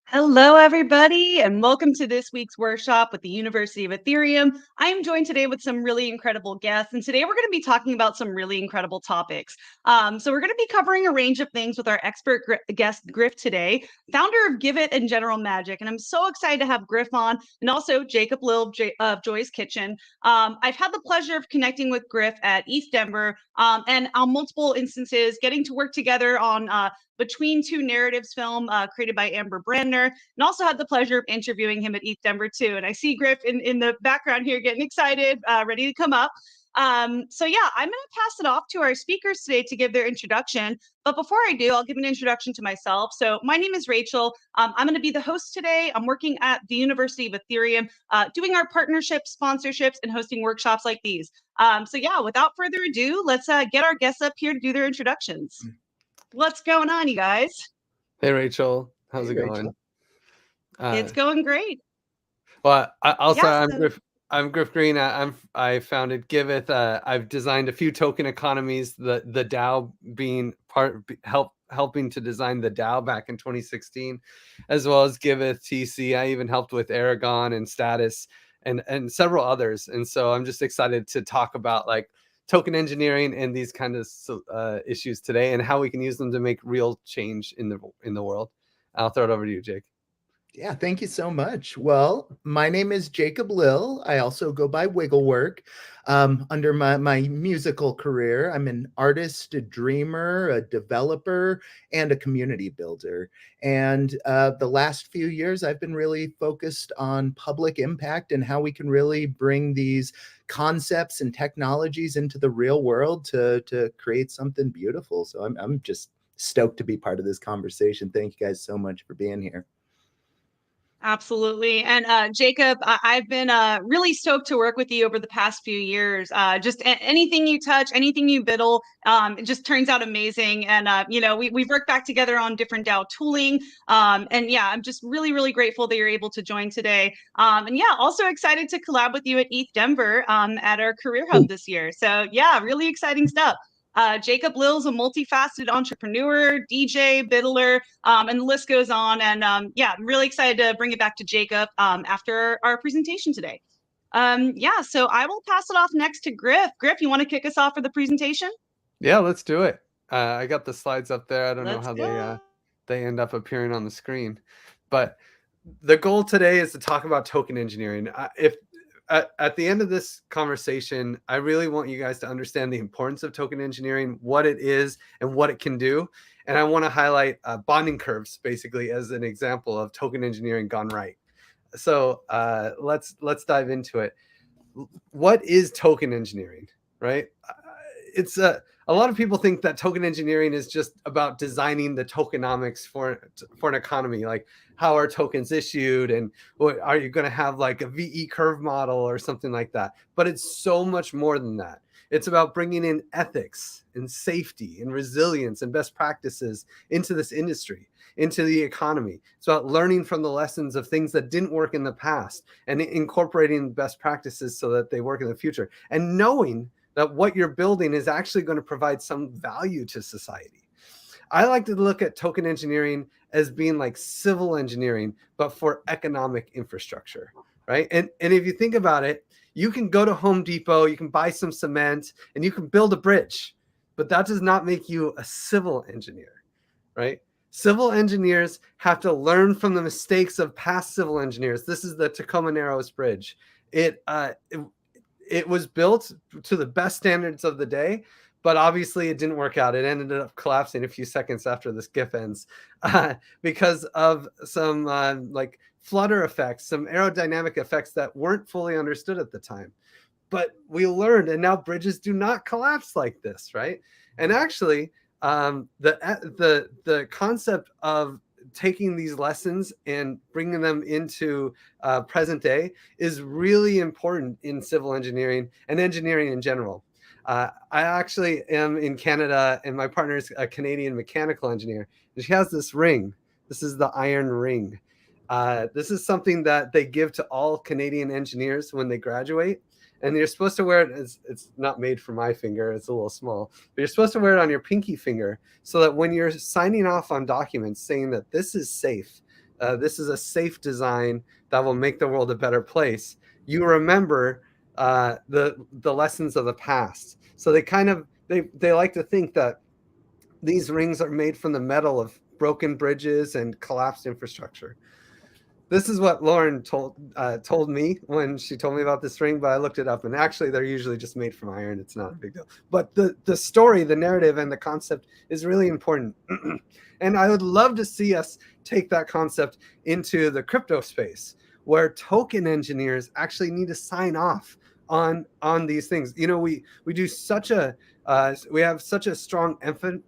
Hello, everybody, and welcome to this week's workshop with the University of Ethereum. I am joined today with some really incredible guests, and today we're going to be talking about some really incredible topics. So we're going to be covering a range of things with our expert guest, Griff, today, founder of Give It and General Magic. And I'm so excited to have Griff on, and also Jacob Lill of Joy's Kitchen. I've had the pleasure of connecting with Griff at East Denver, and on multiple instances, getting to work together on Between Two Narratives film created by Amber Brandner, and also had the pleasure of interviewing him at East Denver too. And I see Griff in the background here getting excited, ready to come up. So yeah, I'm going to pass it off to our speakers today to give their introduction. But before I do, I'll give an introduction to myself. So my name is Rachel. I'm going to be the host today. I'm working at the University of Ethereum, doing our partnerships, sponsorships, and hosting workshops like these. So yeah, without further ado, let's get our guests up here to do their introductions. What's going on, you guys? Hey, Rachel. How's it Rachel. going? It's going great. Well, also, Yeah, I'm Griff Green. I founded Giveth. I've designed a few token economies. The DAO being helping to design the DAO back in 2016, as well as Giveth TC. I even helped with Aragon and Status and several others. And so I'm just excited to talk about like token engineering and these kind of issues today, and how we can use them to make real change in the world. I'll throw it over to you, Jake. Yeah, thank you so much. Well, my name is Jacob Lill. I also go by Wigglework. Under my musical career, I'm an artist, a dreamer, a developer, and a community builder. And the last few years, I've been really focused on public impact and how we can really bring these concepts and technologies into the real world to create something beautiful. So I'm just stoked to be part of this conversation. Thank you guys so much for being here. absolutely. And Jacob, I've been really stoked to work with you over the past few years. Just anything you touch, anything you biddle, it just turns out amazing. And we've worked back together on different DAO tooling. And yeah, I'm just really, really grateful that you're able to join today. And yeah, also excited to collab with you at ETH Denver at our Career Hub this year. So yeah, really exciting stuff. Jacob Lill's a multifaceted entrepreneur, DJ, biddler, and the list goes on. And yeah, I'm really excited to bring it back to Jacob after our presentation today. Yeah, so I will pass it off next to Griff. Griff, you want to kick us off for the presentation? Yeah, let's do it. I got the slides up there. I don't know Let's how go. they end up appearing on the screen, but the goal today is to talk about token engineering. If at the end of this conversation, I really want you guys to understand the importance of token engineering, what it is, and what it can do. And I want to highlight bonding curves, basically, as an example of token engineering gone right. So let's dive into it. What is token engineering, right? It's a lot of people think that token engineering is just about designing the tokenomics for an economy, like how are tokens issued, and what are you going to have, like a VE curve model or something like that. But it's so much more than that. It's about bringing in ethics and safety and resilience and best practices into this industry, into the economy. It's about learning from the lessons of things that didn't work in the past and incorporating best practices so that they work in the future, and knowing that what you're building is actually going to provide some value to society. I like to look at token engineering as being like civil engineering, but for economic infrastructure, right? And if you think about it, you can go to Home Depot, you can buy some cement, and you can build a bridge, but that does not make you a civil engineer, right? Civil engineers have to learn from the mistakes of past civil engineers. This is the Tacoma Narrows Bridge. It was built to the best standards of the day, but obviously it didn't work out. It ended up collapsing a few seconds after this GIF ends because of some like flutter effects, some aerodynamic effects that weren't fully understood at the time. But we learned, and now bridges do not collapse like this, right? And actually, the concept of taking these lessons and bringing them into present day is really important in civil engineering and engineering in general. I actually am in Canada, and my partner is a Canadian mechanical engineer, and she has this ring. This is the iron ring. This is something that they give to all Canadian engineers when they graduate. And you're supposed to wear it. It's not made for my finger. It's a little small. But you're supposed to wear it on your pinky finger so that when you're signing off on documents saying that this is safe, This is a safe design that will make the world a better place. You remember the lessons of the past. So they like to think that these rings are made from the metal of broken bridges and collapsed infrastructure. This is what Lauren told me when she told me about this ring, but I looked it up, and actually they're usually just made from iron. It's not a big deal. But the story, the narrative, and the concept is really important. And I would love to see us take that concept into the crypto space, where token engineers actually need to sign off on these things. You know, we do such a we have such a strong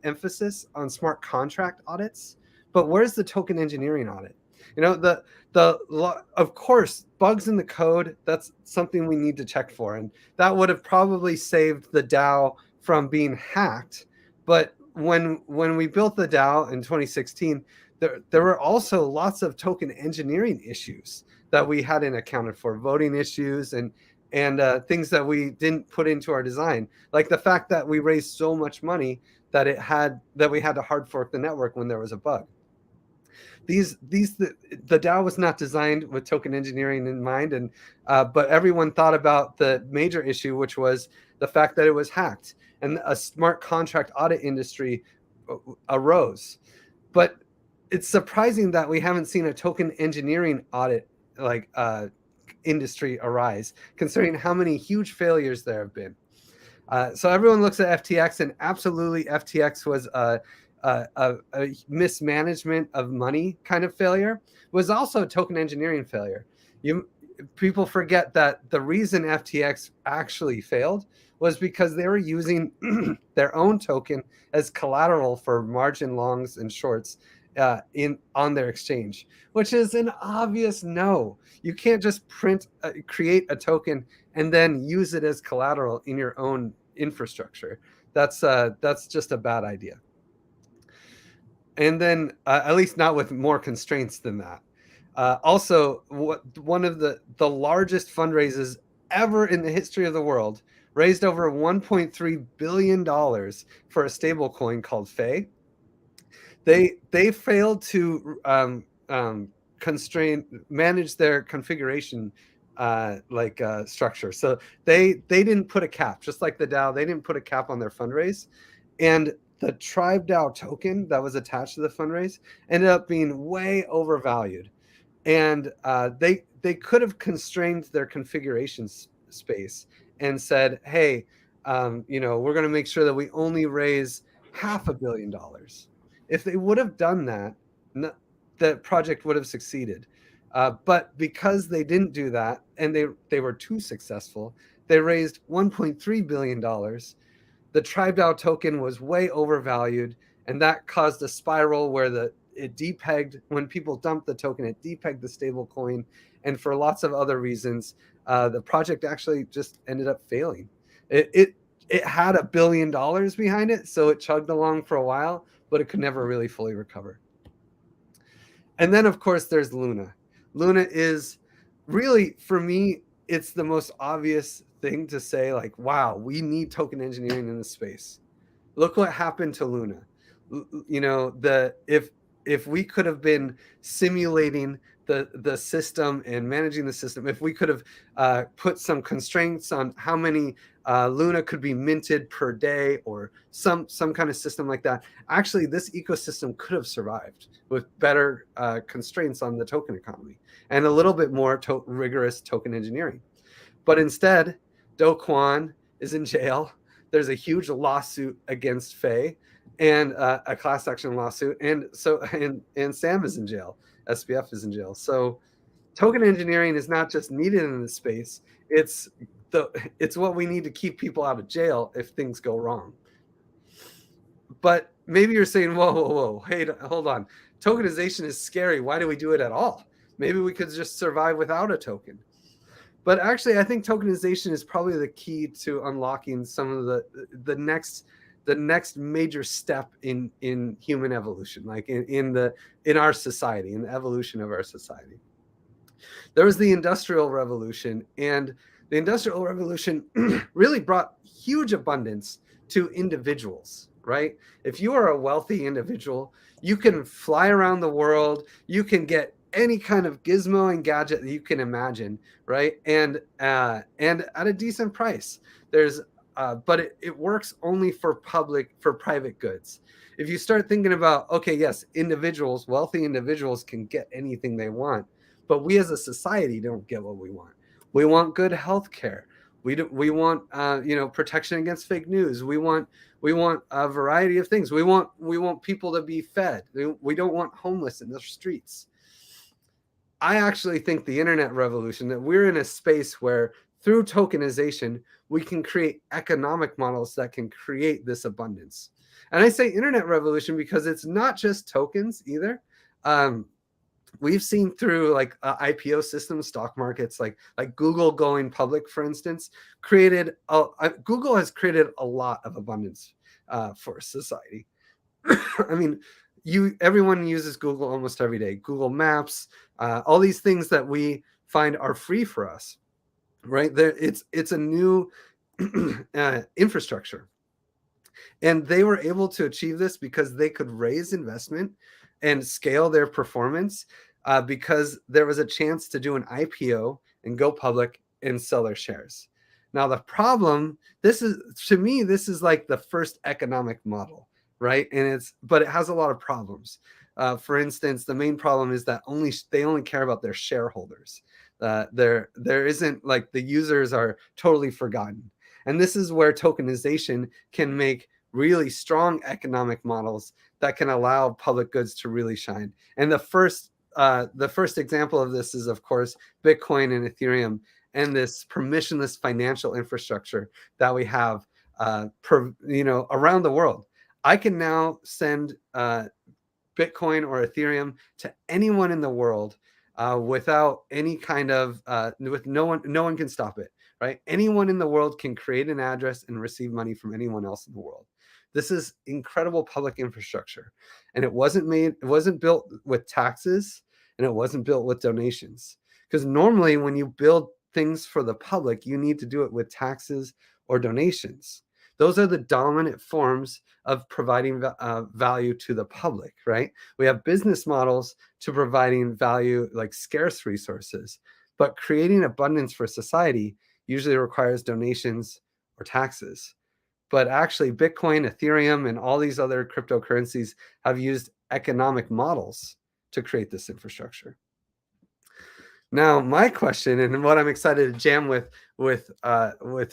emphasis on smart contract audits, but where's the token engineering audit? You know, of course, bugs in the code, that's something we need to check for. And that would have probably saved the DAO from being hacked. But when we built the DAO in 2016, there were also lots of token engineering issues that we hadn't accounted for, voting issues and things that we didn't put into our design, like the fact that we raised so much money that we had to hard fork the network when there was a bug. The DAO was not designed with token engineering in mind, and but everyone thought about the major issue, which was the fact that it was hacked, and a smart contract audit industry arose. But it's surprising that we haven't seen a token engineering audit industry arise, considering how many huge failures there have been. So everyone looks at FTX, and absolutely FTX was a mismanagement of money kind of failure. It was also a token engineering failure. People forget that the reason FTX actually failed was because they were using their own token as collateral for margin longs and shorts on their exchange, which is an obvious no. You can't just create a token and then use it as collateral in your own infrastructure. That's just a bad idea. And then at least not with more constraints than that. Also, one of the largest fundraisers ever in the history of the world raised over $1.3 billion for a stable coin called Faye. They failed to manage their configuration structure. So they didn't put a cap, just like the DAO. They didn't put a cap on their fundraise, and the Tribe DAO token that was attached to the fundraise ended up being way overvalued, and they could have constrained their configuration space and said, hey, we're going to make sure that we only raise $500 million. If they would have done that, the project would have succeeded. But because they didn't do that, and they were too successful, they raised $1.3 billion. The Tribe DAO token was way overvalued, and that caused a spiral where it depegged. When people dumped the token, it depegged the stable coin, and for lots of other reasons, the project actually just ended up failing. It had $1 billion behind it, so it chugged along for a while, but it could never really fully recover. And then, of course, there's Luna. Luna is really, for me, it's the most obvious thing to say, like, wow, we need token engineering in this space. Look what happened to Luna. You know, if we could have been simulating the system and managing the system, if we could have put some constraints on how many Luna could be minted per day, or some kind of system like that, actually this ecosystem could have survived with better constraints on the token economy and a little bit more rigorous token engineering. But instead, Do Kwon is in jail. There's a huge lawsuit against Faye, and a class action lawsuit, and Sam is in jail. SBF is in jail. So token engineering is not just needed in this space. It's what we need to keep people out of jail if things go wrong. But maybe you're saying, whoa, hey, hold on. Tokenization is scary. Why do we do it at all? Maybe we could just survive without a token. But actually, I think tokenization is probably the key to unlocking some of the next major step in human evolution, like in our society, in the evolution of our society. There was the Industrial Revolution, and the Industrial Revolution really brought huge abundance to individuals, right? If you are a wealthy individual, you can fly around the world, you can get any kind of gizmo and gadget that you can imagine, right? And at a decent price. But it works only for private goods. If you start thinking about, okay, yes, wealthy individuals can get anything they want, but we as a society don't get what we want. We want good health care. We want protection against fake news. We want a variety of things. We want people to be fed. We don't want homeless in the streets. I actually think the internet revolution, that we're in a space where through tokenization, we can create economic models that can create this abundance. And I say internet revolution because it's not just tokens either. We've seen through like IPO systems, stock markets, like Google going public, for instance, Google has created a lot of abundance for society. I mean, everyone uses Google almost every day. Google Maps, all these things that we find are free for us, right? It's a new infrastructure. And they were able to achieve this because they could raise investment and scale their performance because there was a chance to do an IPO and go public and sell their shares. Now, the problem, to me, this is like the first economic model, right? But it has a lot of problems. For instance, the main problem is that they only care about their shareholders. There isn't, like, the users are totally forgotten. And this is where tokenization can make really strong economic models that can allow public goods to really shine. And the first example of this is, of course, Bitcoin and Ethereum and this permissionless financial infrastructure that we have around the world. I can now send Bitcoin or Ethereum to anyone in the world without any kind of no one can stop it, right? Anyone in the world can create an address and receive money from anyone else in the world. This is incredible public infrastructure, and it wasn't built with taxes, and it wasn't built with donations. Because normally when you build things for the public, you need to do it with taxes or donations. Those are the dominant forms of providing value to the public, right? We have business models to providing value, like scarce resources, but creating abundance for society usually requires donations or taxes. But actually, Bitcoin, Ethereum, and all these other cryptocurrencies have used economic models to create this infrastructure. Now, my question, and what I'm excited to jam with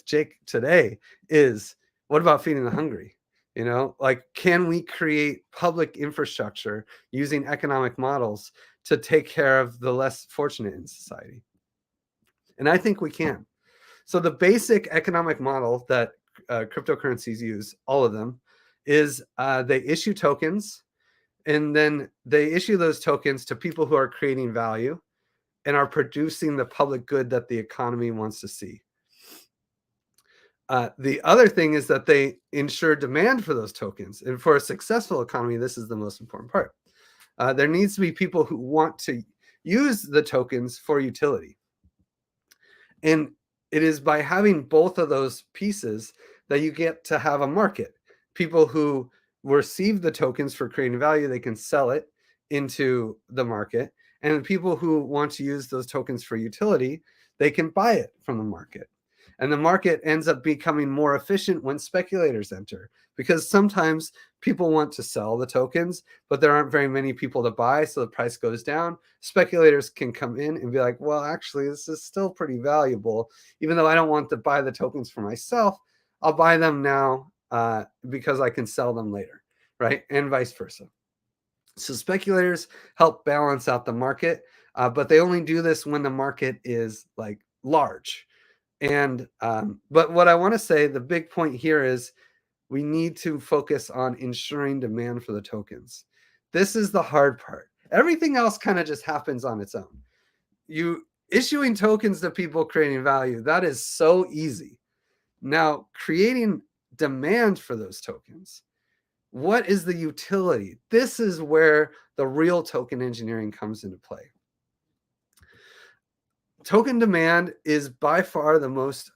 Jake today, is what about feeding the hungry? Like, can we create public infrastructure using economic models to take care of the less fortunate in society? And I think we can. So the basic economic model that cryptocurrencies use, all of them, is they issue tokens, and then they issue those tokens to people who are creating value and are producing the public good that the economy wants to see. The other thing is that they ensure demand for those tokens. And for a successful economy, this is the most important part. There needs to be people who want to use the tokens for utility. And it is by having both of those pieces that you get to have a market. People who receive the tokens for creating value, they can sell it into the market. And people who want to use those tokens for utility, they can buy it from the market. And the market ends up becoming more efficient when speculators enter, because sometimes people want to sell the tokens, but there aren't very many people to buy, so the price goes down. Speculators can come in and be like, well, actually, this is still pretty valuable. Even though I don't want to buy the tokens for myself, I'll buy them now because I can sell them later, right? And vice versa. So speculators help balance out the market, but they only do this when the market is like large. And but what I want to say, the big point here is we need to focus on ensuring demand for the tokens. This is the hard part. Everything else kind of just happens on its own. You issuing tokens to people creating value, that is so easy. Now, creating demand for those tokens. What is the utility? This is where the real token engineering comes into play. Token demand is by far the most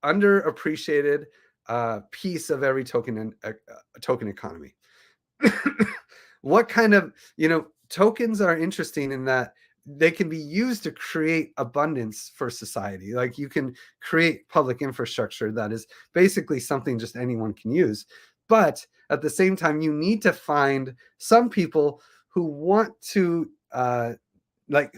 underappreciated piece of every token economy. What kind of, tokens are interesting in that they can be used to create abundance for society. Like you can create public infrastructure that is basically something just anyone can use. But at the same time, you need to find some people who want to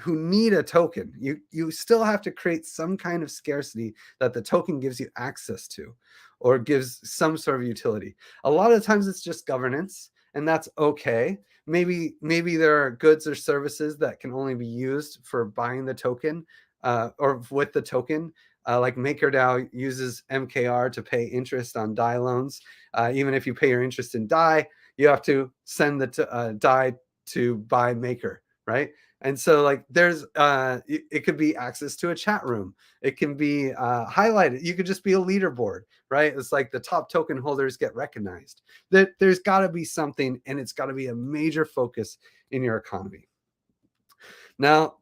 who need a token. You still have to create some kind of scarcity that the token gives you access to, or gives some sort of utility. A lot of times it's just governance, and that's okay. Maybe there are goods or services that can only be used for buying the token, or with the token. Like MakerDAO uses MKR to pay interest on DAI loans. Even if you pay your interest in DAI, you have to send the DAI to buy Maker, right? And so like there's it could be access to a chat room. It can be highlighted. You could just be a leaderboard, right? It's like the top token holders get recognized. There's got to be something, and it's got to be a major focus in your economy. Now,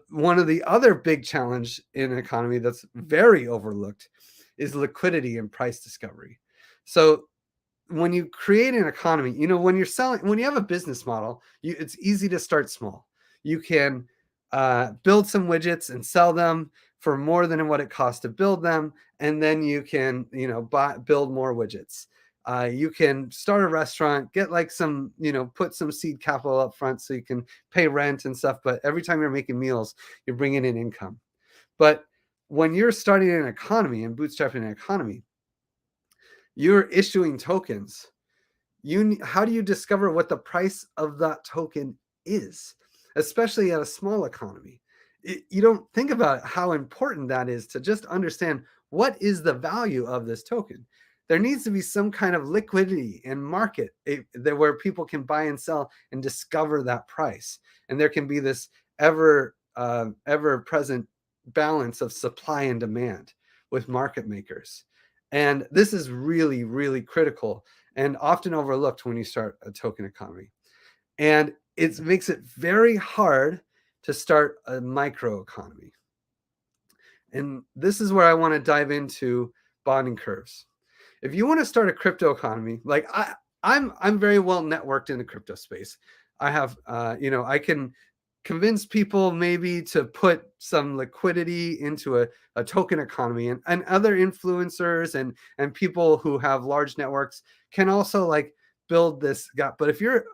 one of the other big challenge in an economy that's very overlooked is liquidity and price discovery. So when you create an economy, when you're selling, when you have a business model, it's easy to start small. You can build some widgets and sell them for more than what it costs to build them, and then you can, build more widgets. You can start a restaurant, get like some, put some seed capital up front so you can pay rent and stuff. But every time you're making meals, you're bringing in income. But when you're starting an economy and bootstrapping an economy, you're issuing tokens. How do you discover what the price of that token is, especially at a small economy? You don't think about how important that is to just understand what is the value of this token. There needs to be some kind of liquidity and market where people can buy and sell and discover that price. And there can be this ever present balance of supply and demand with market makers. And this is really, really critical and often overlooked when you start a token economy. And it makes it very hard to start a micro economy. And this is where I want to dive into bonding curves. If you want to start a crypto economy, like I'm very well networked in the crypto space. I have, I can convince people maybe to put some liquidity into a token economy, and other influencers and people who have large networks can also like build this gap. But if you're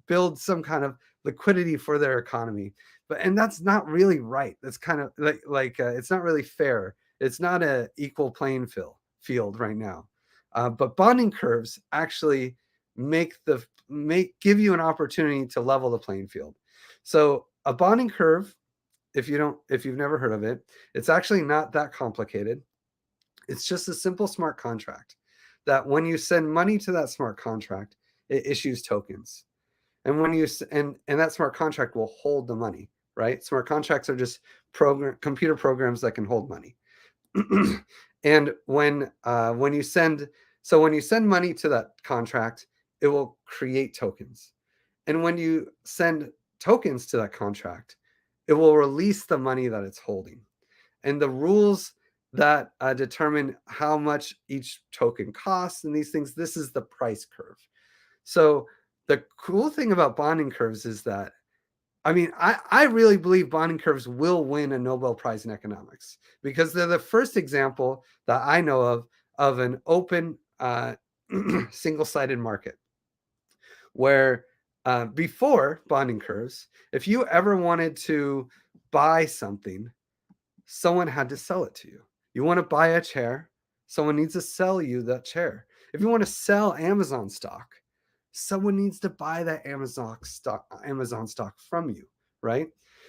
build some kind of liquidity for their economy, and that's not really right. That's kind of like it's not really fair. It's not an equal playing field right now. But bonding curves actually give you an opportunity to level the playing field. So a bonding curve, if you've never heard of it, it's actually not that complicated. It's just a simple smart contract that when you send money to that smart contract, it issues tokens. And when you and that smart contract will hold the money, right? Smart contracts are just computer programs that can hold money. And when you send money to that contract, it will create tokens. And when you send tokens to that contract, it will release the money that it's holding. And the rules that determine how much each token costs and these things, this is the price curve. So the cool thing about bonding curves is that, I really believe bonding curves will win a Nobel Prize in economics, because they're the first example that I know of an open single-sided market where before bonding curves, if you ever wanted to buy something, someone had to sell it to you. You want to buy a chair, someone needs to sell you that chair. If you want to sell Amazon stock, someone needs to buy that Amazon stock from you, right?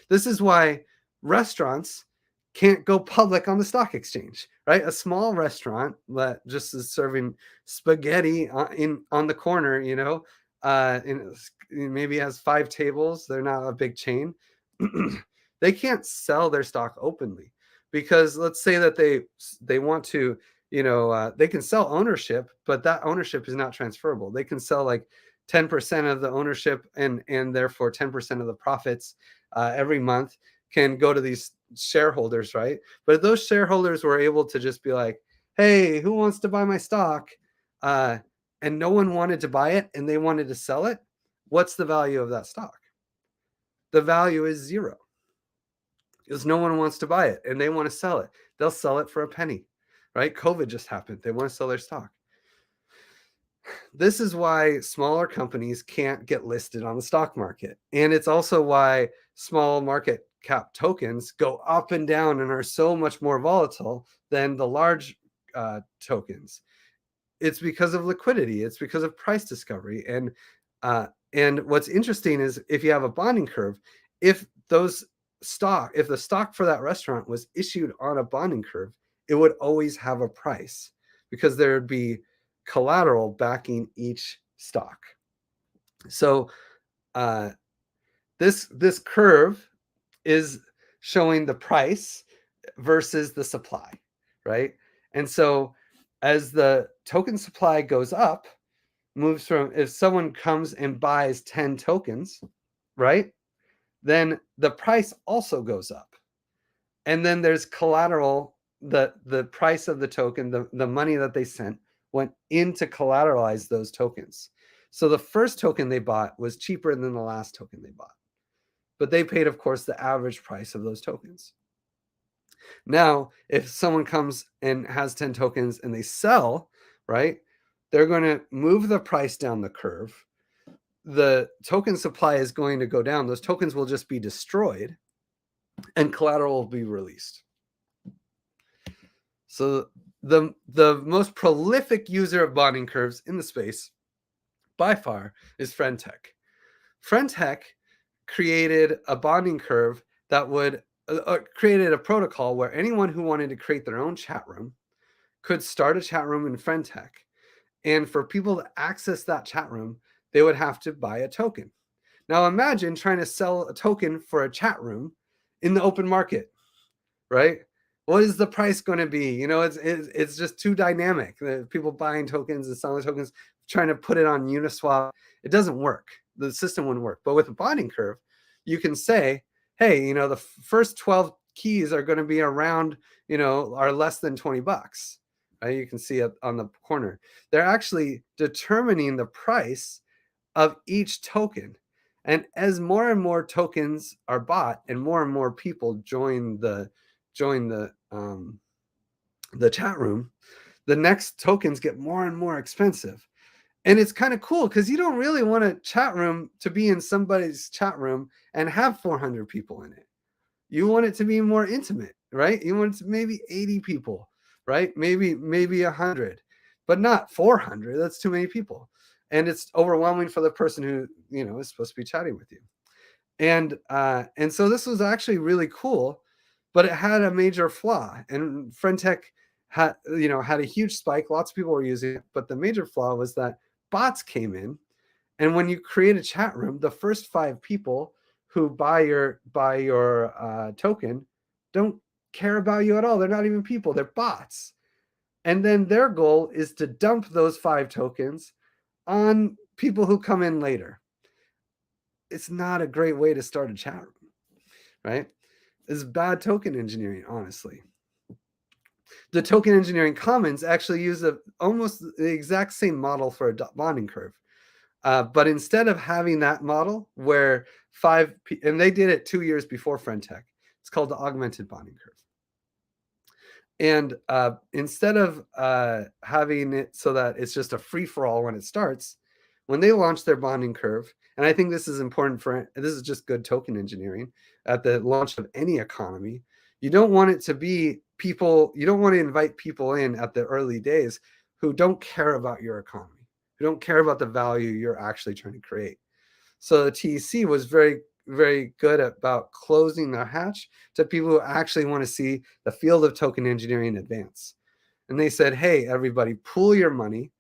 This is why restaurants can't go public on the stock exchange, right? A small restaurant that just is serving spaghetti on the corner, maybe has 5 tables. They're not a big chain. They can't sell their stock openly, because let's say that they want to, they can sell ownership, but that ownership is not transferable. They can sell like 10% of the ownership, and therefore 10% of the profits every month can go to these shareholders, right? But if those shareholders were able to just be like, hey, who wants to buy my stock? And no one wanted to buy it and they wanted to sell it, what's the value of that stock? The value is 0. because no one wants to buy it and they want to sell it. They'll sell it for a penny, right? COVID just happened. They want to sell their stock. This is why smaller companies can't get listed on the stock market. And it's also why small market cap tokens go up and down and are so much more volatile than the large tokens. It's because of liquidity. It's because of price discovery. And what's interesting is if you have a bonding curve, if the stock for that restaurant was issued on a bonding curve, it would always have a price because there would be collateral backing each stock. So this curve is showing the price versus the supply, right? And so as the token supply goes up, moves from, if someone comes and buys 10 tokens, right, then the price also goes up. And then there's collateral, the price of the token, the money that they sent went in to collateralize those tokens. So the first token they bought was cheaper than the last token they bought. But they paid, of course, the average price of those tokens. Now, if someone comes and has 10 tokens and they sell, right, they're going to move the price down the curve. The token supply is going to go down. Those tokens will just be destroyed and collateral will be released. So the most prolific user of bonding curves in the space by far is Friendtech. Friendtech created a bonding curve that would created a protocol where anyone who wanted to create their own chat room could start a chat room in Friendtech. And for people to access that chat room, they would have to buy a token. Now imagine trying to sell a token for a chat room in the open market, right? What is the price going to be? You know, it's just too dynamic. People buying tokens and selling tokens, trying to put it on Uniswap. It doesn't work. The system wouldn't work. But with a bonding curve, you can say, hey, you know, the first 12 keys are going to be around, you know, are less than $20. Right? You can see it on the corner. They're actually determining the price of each token. And as more and more tokens are bought and more people join the chat room, the next tokens get more and more expensive. And it's kind of cool because you don't really want a chat room to be in somebody's chat room and have 400 people in it. You want it to be more intimate, right? You want it to maybe 80 people, right? Maybe 100, but not 400. That's too many people. And it's overwhelming for the person who, you know, is supposed to be chatting with you. And so this was actually really cool, but it had a major flaw. And Friendtech had a huge spike. Lots of people were using it, but the major flaw was that bots came in, and when you create a chat room, the first 5 people who buy your token don't care about you at all. They're not even people. They're bots. And then their goal is to dump those 5 tokens on people who come in later. It's not a great way to start a chat room, right? It's bad token engineering, honestly. The token engineering commons actually use almost the exact same model for a bonding curve. But instead of having that model where and they did it 2 years before Friendtech, it's called the augmented bonding curve. And instead of having it so that it's just a free-for-all when it starts, when they launched their bonding curve, and I think this is important this is just good token engineering at the launch of any economy, you don't want it to be people, you don't want to invite people in at the early days who don't care about your economy, who don't care about the value you're actually trying to create. So the TEC was very, very good about closing the hatch to people who actually want to see the field of token engineering advance. And they said, hey, everybody, pool your money,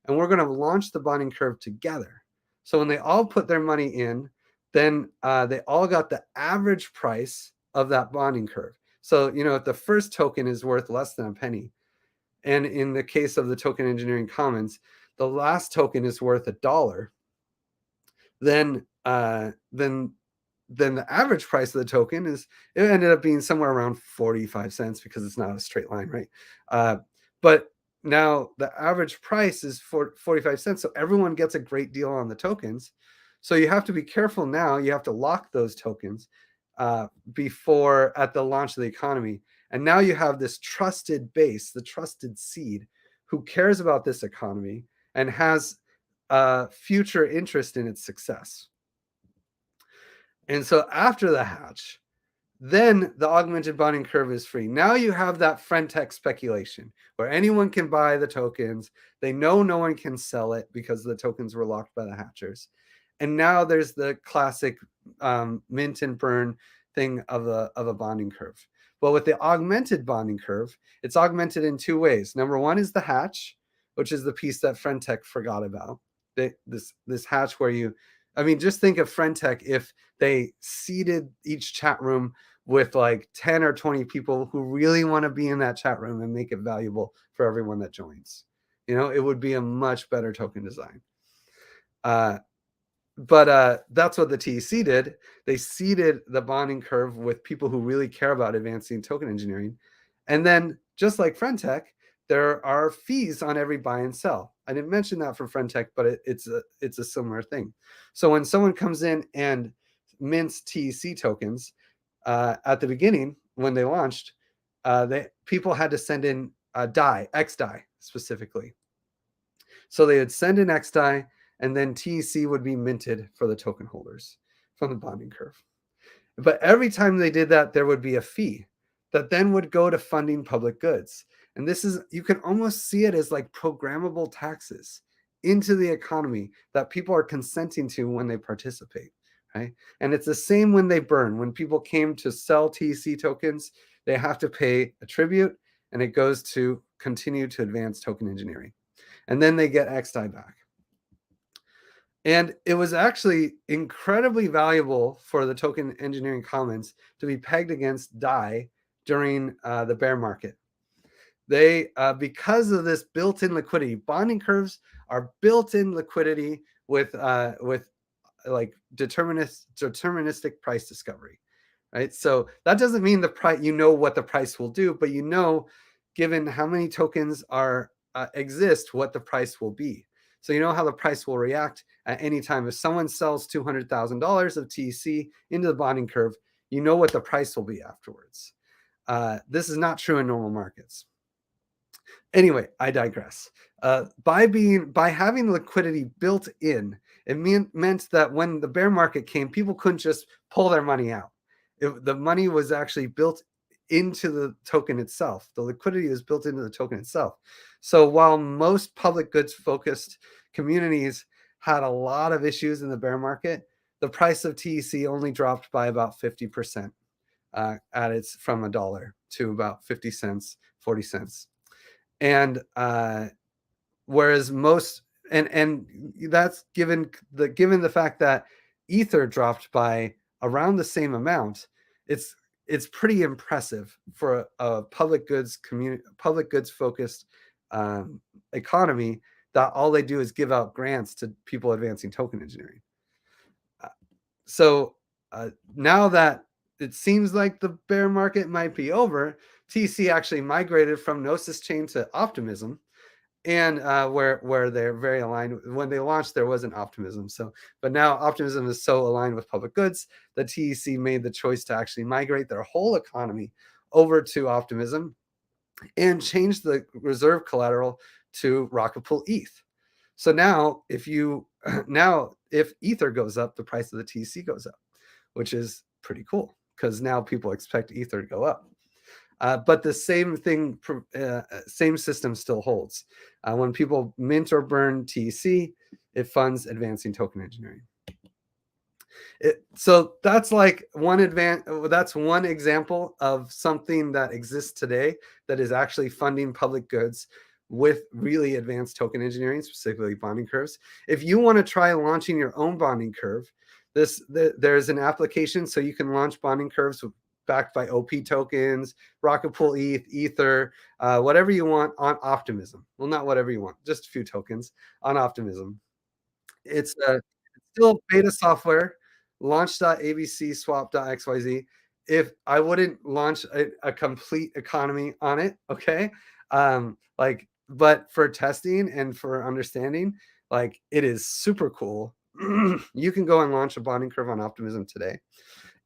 and we're going to launch the bonding curve together. So when they all put their money in, then they all got the average price of that bonding curve. So, you know, if the first token is worth less than a penny, and in the case of the token engineering commons, the last token is worth $1, then the average price of the token it ended up being somewhere around 45 cents because it's not a straight line, right? But now the average price is 45 cents. So everyone gets a great deal on the tokens. So you have to be careful now. You have to lock those tokens before at the launch of the economy. And now you have this trusted base, the trusted seed, who cares about this economy and has future interest in its success. And so after the hatch, then the augmented bonding curve is free. Now you have that friend tech speculation where anyone can buy the tokens. They know no one can sell it because the tokens were locked by the hatchers. And now there's the classic mint and burn thing of a bonding curve. But with the augmented bonding curve, it's augmented in two ways. Number one is the hatch, which is the piece that friend tech forgot about. This hatch where you, I mean, just think of friend tech if they seeded each chat room with like 10 or 20 people who really want to be in that chat room and make it valuable for everyone that joins. You know, it would be a much better token design. But that's what the TEC did. They seeded the bonding curve with people who really care about advancing token engineering. And then just like friend tech, there are fees on every buy and sell. I didn't mention that for friend tech, but it's a similar thing. So when someone comes in and mints TEC tokens at the beginning, when they launched, people had to send in a DAI, XDAI specifically. So they would send in XDAI, and then TEC would be minted for the token holders from the bonding curve. But every time they did that, there would be a fee that then would go to funding public goods. And this is, you can almost see it as like programmable taxes into the economy that people are consenting to when they participate, right? And it's the same when they burn. When people came to sell TEC tokens, they have to pay a tribute, and it goes to continue to advance token engineering. And then they get XDAI back. And it was actually incredibly valuable for the token engineering commons to be pegged against DAI during the bear market. They, because of this built-in liquidity, bonding curves are built-in liquidity with like deterministic price discovery, right? So that doesn't mean the price, you know what the price will do, but you know, given how many tokens are exist, what the price will be. So you know how the price will react at any time. If someone sells $200,000 of TEC into the bonding curve, you know what the price will be afterwards. This is not true in normal markets. Anyway, I digress. By having liquidity built in, it meant that when the bear market came, people couldn't just pull their money out. The money was actually built into the token itself. The liquidity is built into the token itself. So while most public goods focused communities had a lot of issues in the bear market, the price of TEC only dropped by about 50% from $1 to about 50 cents, 40 cents. And whereas most, and that's given the fact that Ether dropped by around the same amount, it's pretty impressive for a public goods focused economy that all they do is give out grants to people advancing token engineering. So now that it seems like the bear market might be over, TEC actually migrated from Gnosis chain to Optimism, and where they're very aligned. When they launched, there wasn't Optimism. So, but now Optimism is so aligned with public goods that TEC made the choice to actually migrate their whole economy over to Optimism and change the reserve collateral to Rocket Pool ETH. So now, if Ether goes up, the price of the TEC goes up, which is pretty cool because now people expect Ether to go up. But the same thing, same system still holds. When people mint or burn TEC, it funds advancing token engineering. So that's like that's one example of something that exists today that is actually funding public goods with really advanced token engineering, specifically bonding curves. If you want to try launching your own bonding curve, there's an application so you can launch bonding curves backed by OP tokens, Rocket Pool ETH, Ether, whatever you want on Optimism. Well, not whatever you want, just a few tokens on Optimism. It's still beta software, launch.abc, swap.xyz. If I wouldn't launch a complete economy on it, okay? But for testing and for understanding, like it is super cool. You can go and launch a bonding curve on Optimism today.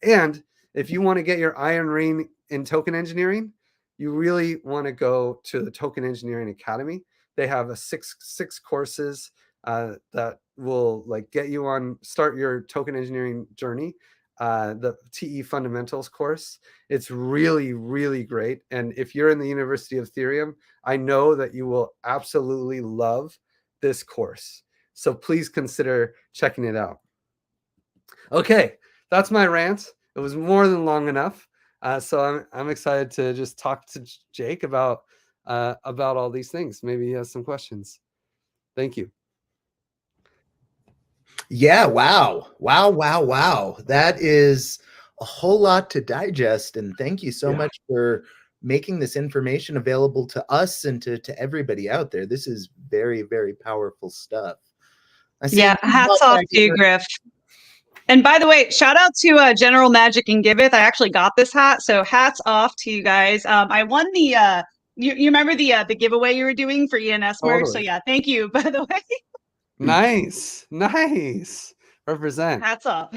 And If you want to get your iron ring in token engineering, you really want to go to the Token Engineering Academy. They have a six courses that will like get you on start your token engineering journey. The TE Fundamentals course. It's really, really great. And if you're in the University of Ethereum, I know that you will absolutely love this course. So please consider checking it out. Okay, that's my rant. It was more than long enough. So I'm excited to just talk to Jake about all these things. Maybe he has some questions. Thank you. Yeah, wow. That is a whole lot to digest. And thank you so much for making this information available to us and to everybody out there. This is very, very powerful stuff. Yeah, hats off to you, Griff. And by the way, shout out to General Magic and Giveth. I actually got this hat, so hats off to you guys. I won the you remember the giveaway you were doing for ENS merch? So yeah, thank you, by the way. Nice. Represent. Hats off.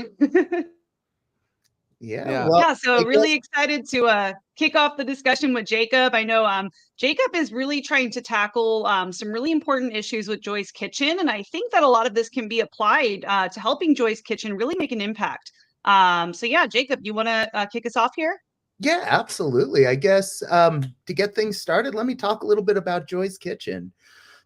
Yeah. Well, yeah, so really excited to kick off the discussion with Jacob. I know Jacob is really trying to tackle some really important issues with Joy's Kitchen, and I think that a lot of this can be applied to helping Joy's Kitchen really make an impact. So yeah, Jacob, you want to kick us off here? Yeah, absolutely. I guess to get things started, let me talk a little bit about Joy's Kitchen.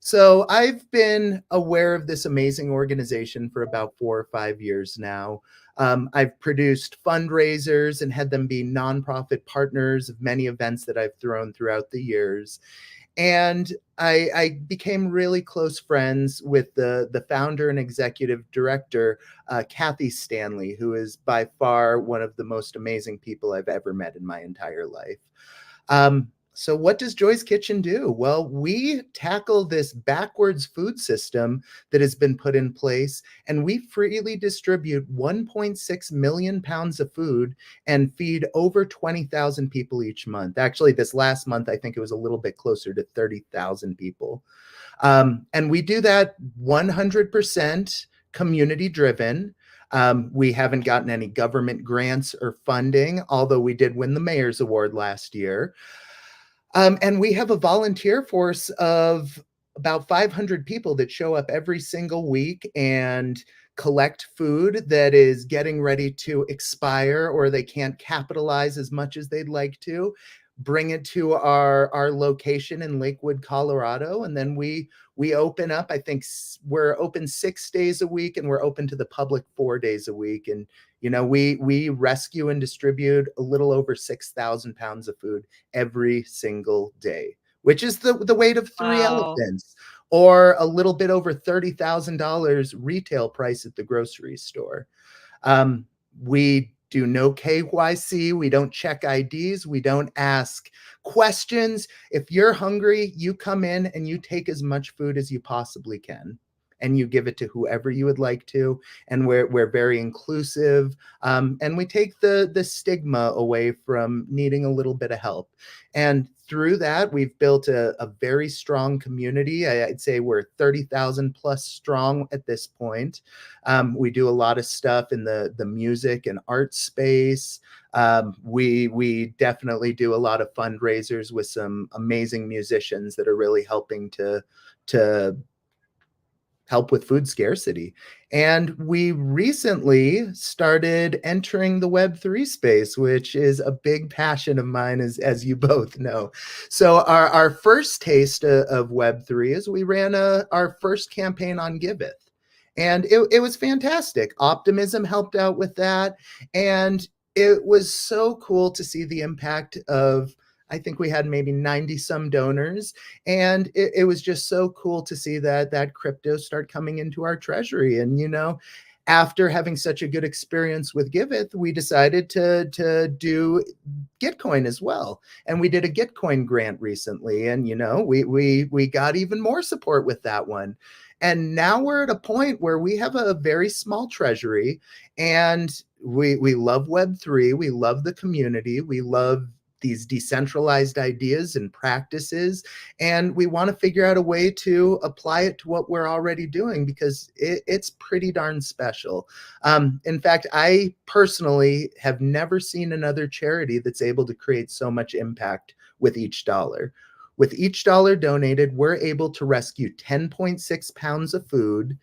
So I've been aware of this amazing organization for about 4 or 5 years now. I've produced fundraisers and had them be nonprofit partners of many events that I've thrown throughout the years. And I became really close friends with the founder and executive director, Kathy Stanley, who is by far one of the most amazing people I've ever met in my entire life. So what does Joy's Kitchen do? Well, we tackle this backwards food system that has been put in place, and we freely distribute 1.6 million pounds of food and feed over 20,000 people each month. Actually, this last month, I think it was a little bit closer to 30,000 people. And we do that 100% community driven. We haven't gotten any government grants or funding, although we did win the Mayor's Award last year. And we have a volunteer force of about 500 people that show up every single week and collect food that is getting ready to expire or they can't capitalize as much as they'd like to, bring it to our location in Lakewood, Colorado. And then we open up, I think we're open 6 days a week and we're open to the public 4 days a week. And you know, we rescue and distribute a little over 6,000 pounds of food every single day, which is the weight of 3 elephants, or a little bit over $30,000 retail price at the grocery store. We do no KYC. We don't check IDs. We don't ask questions. If you're hungry, you come in and you take as much food as you possibly can. And you give it to whoever you would like to. And we're very inclusive. And we take the stigma away from needing a little bit of help. And through that, we've built a very strong community. I'd say we're 30,000 plus strong at this point. We do a lot of stuff in the music and art space. We definitely do a lot of fundraisers with some amazing musicians that are really helping to help with food scarcity. And we recently started entering the Web3 space, which is a big passion of mine, as you both know. So our first taste of Web3 is we ran our first campaign on Giveth. And it was fantastic. Optimism helped out with that. And it was so cool to see the impact of, I think we had maybe 90 some donors, and it was just so cool to see that crypto start coming into our treasury. And, you know, after having such a good experience with Giveth, we decided to do Gitcoin as well. And we did a Gitcoin grant recently, and, you know, we got even more support with that one. And now we're at a point where we have a very small treasury, and we love Web3. We love the community. We love these decentralized ideas and practices, and we want to figure out a way to apply it to what we're already doing, because it's pretty darn special. In fact, I personally have never seen another charity that's able to create so much impact with each dollar. With each dollar donated, we're able to rescue 10.6 pounds of food,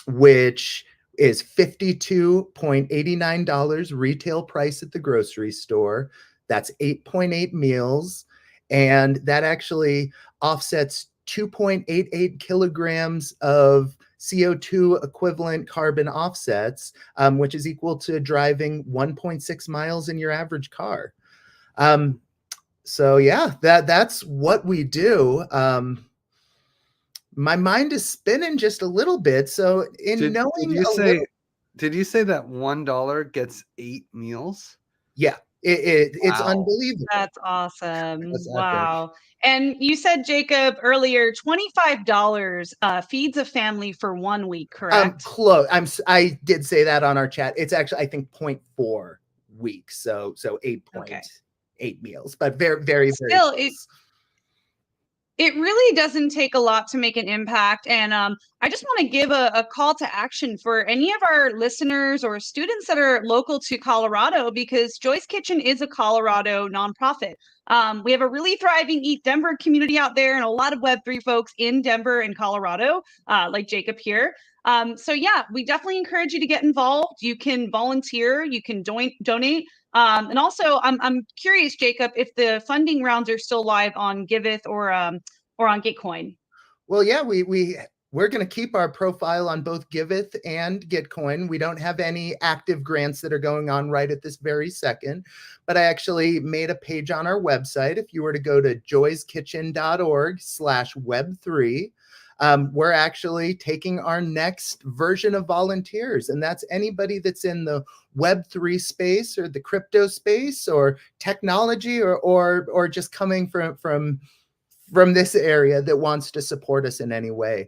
which is $52.89 retail price at the grocery store. That's 8.8 meals. And that actually offsets 2.88 kilograms of CO2 equivalent carbon offsets, which is equal to driving 1.6 miles in your average car. So yeah, that's what we do. My mind is spinning just a little bit. So Did you say that $1 gets 8 meals? Yeah, it's Wow. unbelievable. That's awesome. That's epic. Wow. And you said, Jacob, earlier, $25 feeds a family for 1 week, correct? Close. I did say that on our chat. It's actually, I think, 0.4 weeks. So 8.8 meals, but very, very, very Still, close. it really doesn't take a lot to make an impact. And I just want to give a call to action for any of our listeners or students that are local to Colorado, because Joy's Kitchen is a Colorado nonprofit. We have a really thriving Eat Denver community out there, and a lot of Web3 folks in Denver and Colorado, like Jacob here. So yeah, we definitely encourage you to get involved. You can volunteer, you can donate. And also, I'm curious, Jacob, if the funding rounds are still live on Giveth or on Gitcoin. Well, yeah, we're going to keep our profile on both Giveth and Gitcoin. We don't have any active grants that are going on right at this very second, but I actually made a page on our website. If you were to go to joyskitchen.org/web3, we're actually taking our next version of volunteers, and that's anybody that's in the Web3 space or the crypto space or technology or just coming from this area that wants to support us in any way.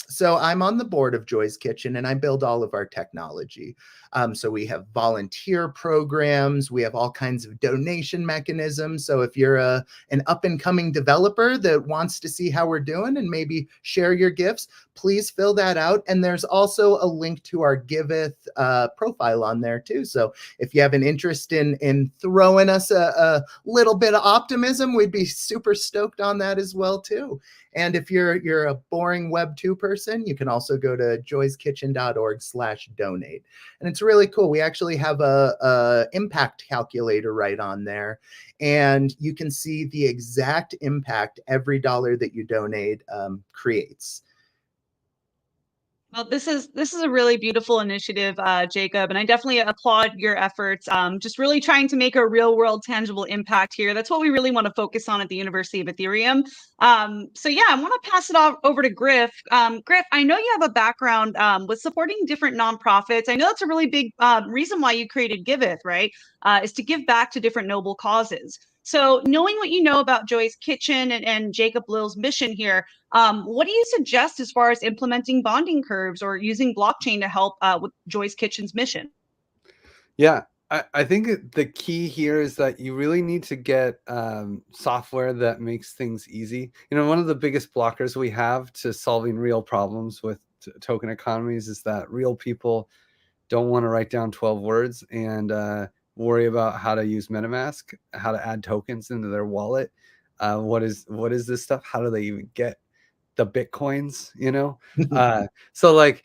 So I'm on the board of Joy's Kitchen, and I build all of our technology. So we have volunteer programs. We have all kinds of donation mechanisms. So if you're an up-and-coming developer that wants to see how we're doing and maybe share your gifts, please fill that out. And there's also a link to our Giveth profile on there too. So if you have an interest in throwing us a little bit of optimism, we'd be super stoked on that as well too. And if you're a boring Web 2 person, you can also go to joyskitchen.org/donate. And it's really cool. We actually have a impact calculator right on there, and you can see the exact impact every dollar that you donate creates. Well, this is a really beautiful initiative, Jacob, and I definitely applaud your efforts. Just really trying to make a real world tangible impact here. That's what we really want to focus on at the University of Ethereum. So yeah, I want to pass it off over to Griff. Griff, I know you have a background with supporting different nonprofits. I know that's a really big reason why you created Giveth, right? Is to give back to different noble causes. So knowing what you know about Joy's Kitchen and Jacob Lill's mission here, what do you suggest as far as implementing bonding curves or using blockchain to help with Joy's Kitchen's mission? Yeah, I think the key here is that you really need to get software that makes things easy. You know, one of the biggest blockers we have to solving real problems with token economies is that real people don't want to write down 12 words and worry about how to use MetaMask, how to add tokens into their wallet. What is this stuff? How do they even get the Bitcoins, you know? So like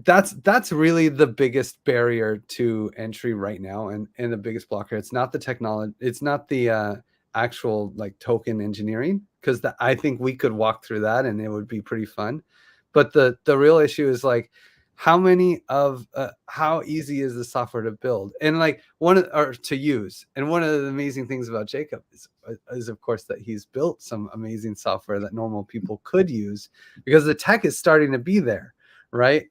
that's really the biggest barrier to entry right now, and the biggest blocker. It's not the technology, it's not the actual like token engineering, because I think we could walk through that and it would be pretty fun. But the real issue is like how easy is the software to build and like or to use. And one of the amazing things about Jacob is of course that he's built some amazing software that normal people could use, because the tech is starting to be there, right?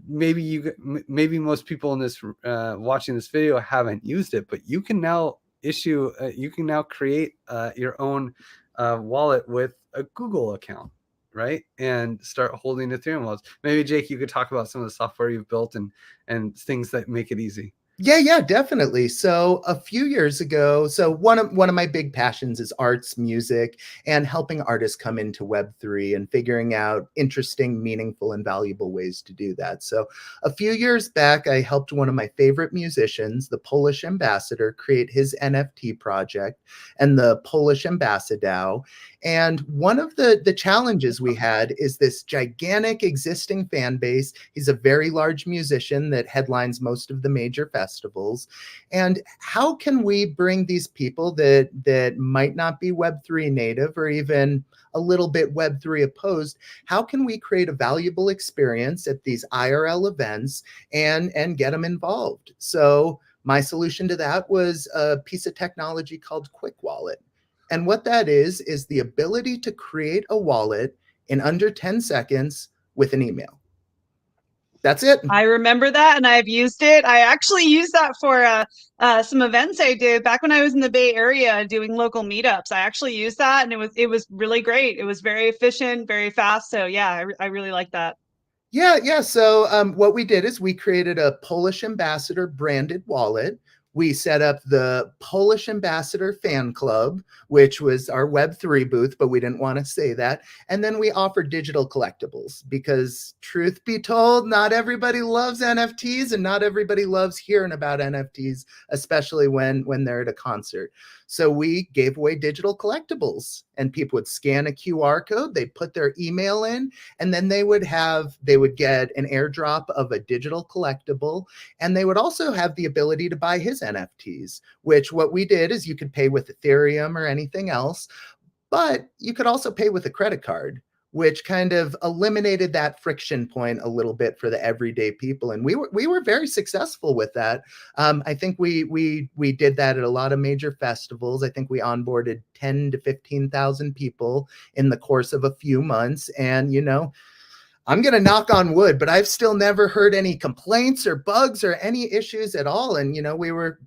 Maybe most people in this watching this video haven't used it, but you can now create your own wallet with a Google account, right? And start holding Ethereum wallets. Maybe Jake, you could talk about some of the software you've built and things that make it easy. Yeah, definitely. So a few years ago, so one of my big passions is arts, music, and helping artists come into Web3 and figuring out interesting, meaningful, and valuable ways to do that. So a few years back, I helped one of my favorite musicians, the Polish ambassador, create his NFT project and the Polish ambassador. And one of the challenges we had is this gigantic existing fan base. He's a very large musician that headlines most of the major festivals. And how can we bring these people that might not be Web3 native or even a little bit Web3 opposed, how can we create a valuable experience at these IRL events and get them involved? So my solution to that was a piece of technology called Quick Wallet. And what that is the ability to create a wallet in under 10 seconds with an email. That's it. I remember that, and I've used it. I actually used that for some events I did back when I was in the Bay Area doing local meetups. I actually used that, and it was really great. It was very efficient, very fast. So yeah, I really like that. Yeah. So what we did is we created a Polish ambassador branded wallet. We set up the Polish ambassador fan club, which was our Web3 booth, but we didn't want to say that. And then we offered digital collectibles because, truth be told, not everybody loves NFTs and not everybody loves hearing about NFTs, especially when they're at a concert. So we gave away digital collectibles, and people would scan a QR code, they'd put their email in, and then they would get an airdrop of a digital collectible, and they would also have the ability to buy his NFTs, which what we did is you could pay with Ethereum or anything else, but you could also pay with a credit card, which kind of eliminated that friction point a little bit for the everyday people. And we were very successful with that. I think we did that at a lot of major festivals. I think we onboarded 10 to 15,000 people in the course of a few months. And, I'm going to knock on wood, but I've still never heard any complaints or bugs or any issues at all. And, we were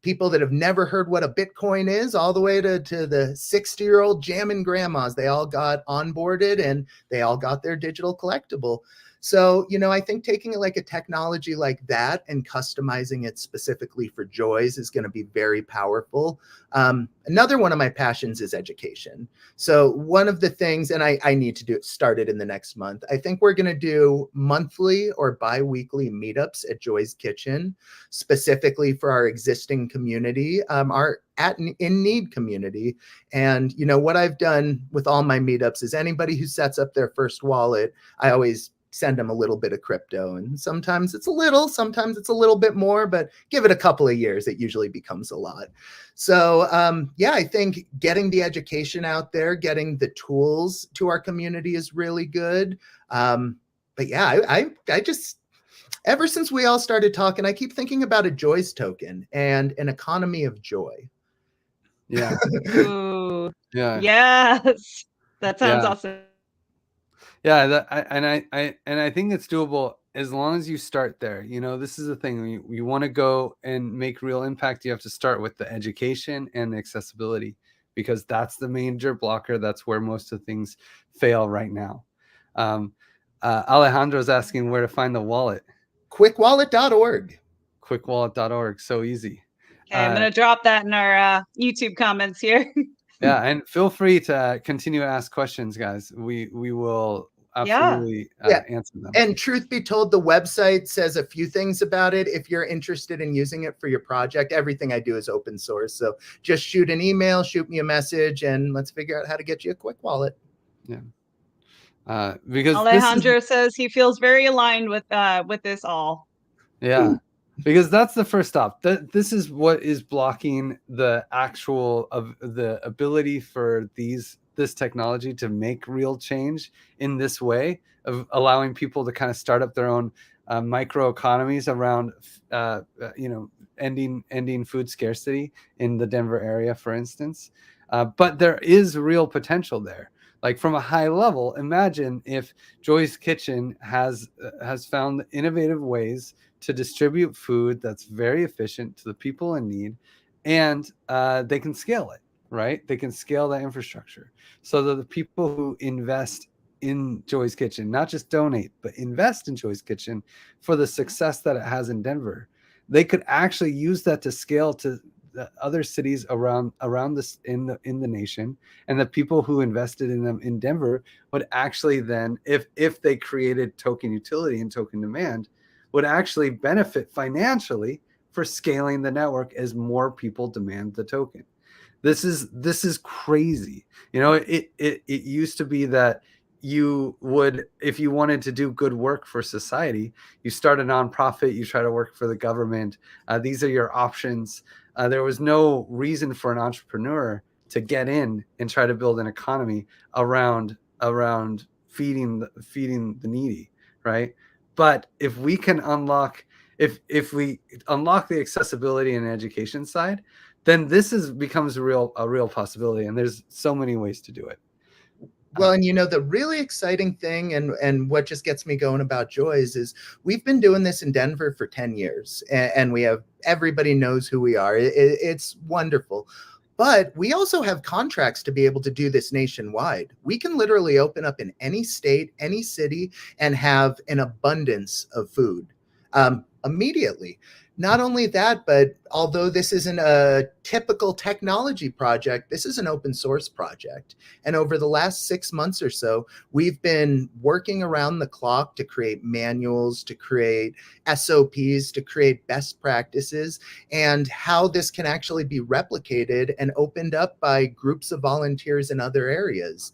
people that have never heard what a Bitcoin is, all the way to the 60-year-old jamming grandmas. They all got onboarded and they all got their digital collectible. So, I think taking like a technology like that and customizing it specifically for Joys is going to be very powerful. Another one of my passions is education. So one of the things, and I need to start it in the next month, I think we're going to do monthly or bi-weekly meetups at Joy's Kitchen, specifically for our existing community, our in need community. And, what I've done with all my meetups is anybody who sets up their first wallet, I always send them a little bit of crypto. And sometimes it's sometimes it's a little bit more, but give it a couple of years, it usually becomes a lot. So I think getting the education out there, getting the tools to our community is really good. But yeah, I just, ever since we all started talking, I keep thinking about a Joys token and an economy of joy. Yeah. Ooh. Yeah. Yes. That sounds awesome. Yeah, I think it's doable as long as you start there. This is the thing. You want to go and make real impact, you have to start with the education and the accessibility, because that's the major blocker. That's where most of things fail right now. Alejandro's asking where to find the wallet. Quickwallet.org. Quickwallet.org. So easy. Okay, I'm going to drop that in our YouTube comments here. Yeah, and feel free to continue to ask questions, guys. We will absolutely answer them. And truth be told, the website says a few things about it. If you're interested in using it for your project, everything I do is open source. So just shoot an email, shoot me a message, and let's figure out how to get you a quick wallet. Yeah. Because Alejandro says he feels very aligned with this all. Yeah. Because that's the first stop. This is what is blocking the ability for this technology to make real change in this way of allowing people to kind of start up their own micro economies around, ending food scarcity in the Denver area, for instance. But there is real potential there. Like from a high level, imagine if Joy's Kitchen has found innovative ways to distribute food that's very efficient to the people in need, and they can scale it, right? They can scale that infrastructure so that the people who invest in Joy's Kitchen, not just donate, but invest in Joy's Kitchen for the success that it has in Denver, they could actually use that to scale to the other cities around this in the nation, and the people who invested in them in Denver would actually then, if they created token utility and token demand, would actually benefit financially for scaling the network as more people demand the token. This is crazy. It used to be that you would, if you wanted to do good work for society, you start a nonprofit, you try to work for the government. These are your options. There was no reason for an entrepreneur to get in and try to build an economy around feeding the needy, right? But if we can unlock, if we unlock the accessibility and education side, then becomes a real possibility, and there's so many ways to do it. Well, and the really exciting thing and what just gets me going about Joys is we've been doing this in Denver for 10 years, and we have, everybody knows who we are. It's wonderful. But we also have contracts to be able to do this nationwide. We can literally open up in any state, any city, and have an abundance of food immediately. Not only that, but although this isn't a typical technology project, this is an open source project. And over the last 6 months or so, we've been working around the clock to create manuals, to create SOPs, to create best practices, and how this can actually be replicated and opened up by groups of volunteers in other areas.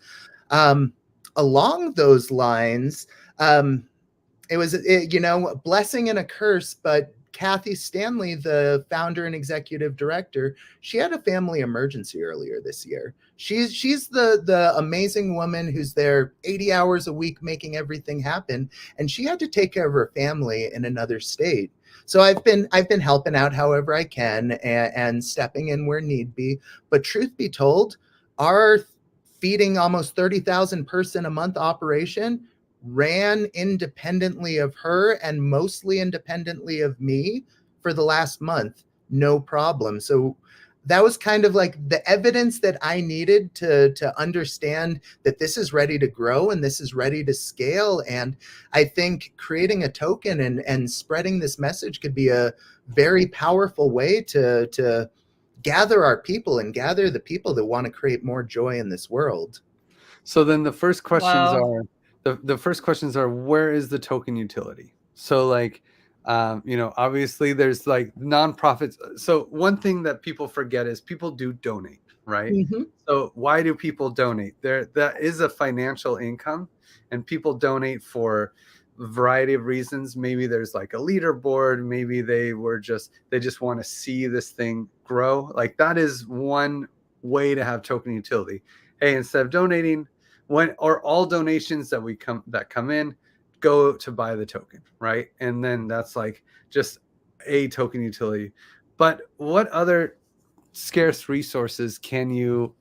Along those lines, it was, a blessing and a curse, but Kathy Stanley, the founder and executive director, she had a family emergency earlier this year. She's the amazing woman who's there 80 hours a week making everything happen, and she had to take care of her family in another state. So I've been helping out however I can and stepping in where need be. But truth be told, our feeding almost 30,000 person a month operation ran independently of her and mostly independently of me for the last month, no problem. So that was kind of like the evidence that I needed to understand that this is ready to grow and this is ready to scale. And I think creating a token and spreading this message could be a very powerful way to gather our people and gather the people that want to create more joy in this world. So then the first questions Wow. are, the first questions are, where is the token utility? So like, obviously there's like nonprofits. So one thing that people forget is people do donate, right? Mm-hmm. So why do people donate? That is a financial income, and people donate for a variety of reasons. Maybe there's like a leaderboard. Maybe they just want to see this thing grow. Like that is one way to have token utility. Hey, instead of donating, all donations that come in go to buy the token, right? And then that's like just a token utility. But what other scarce resources can you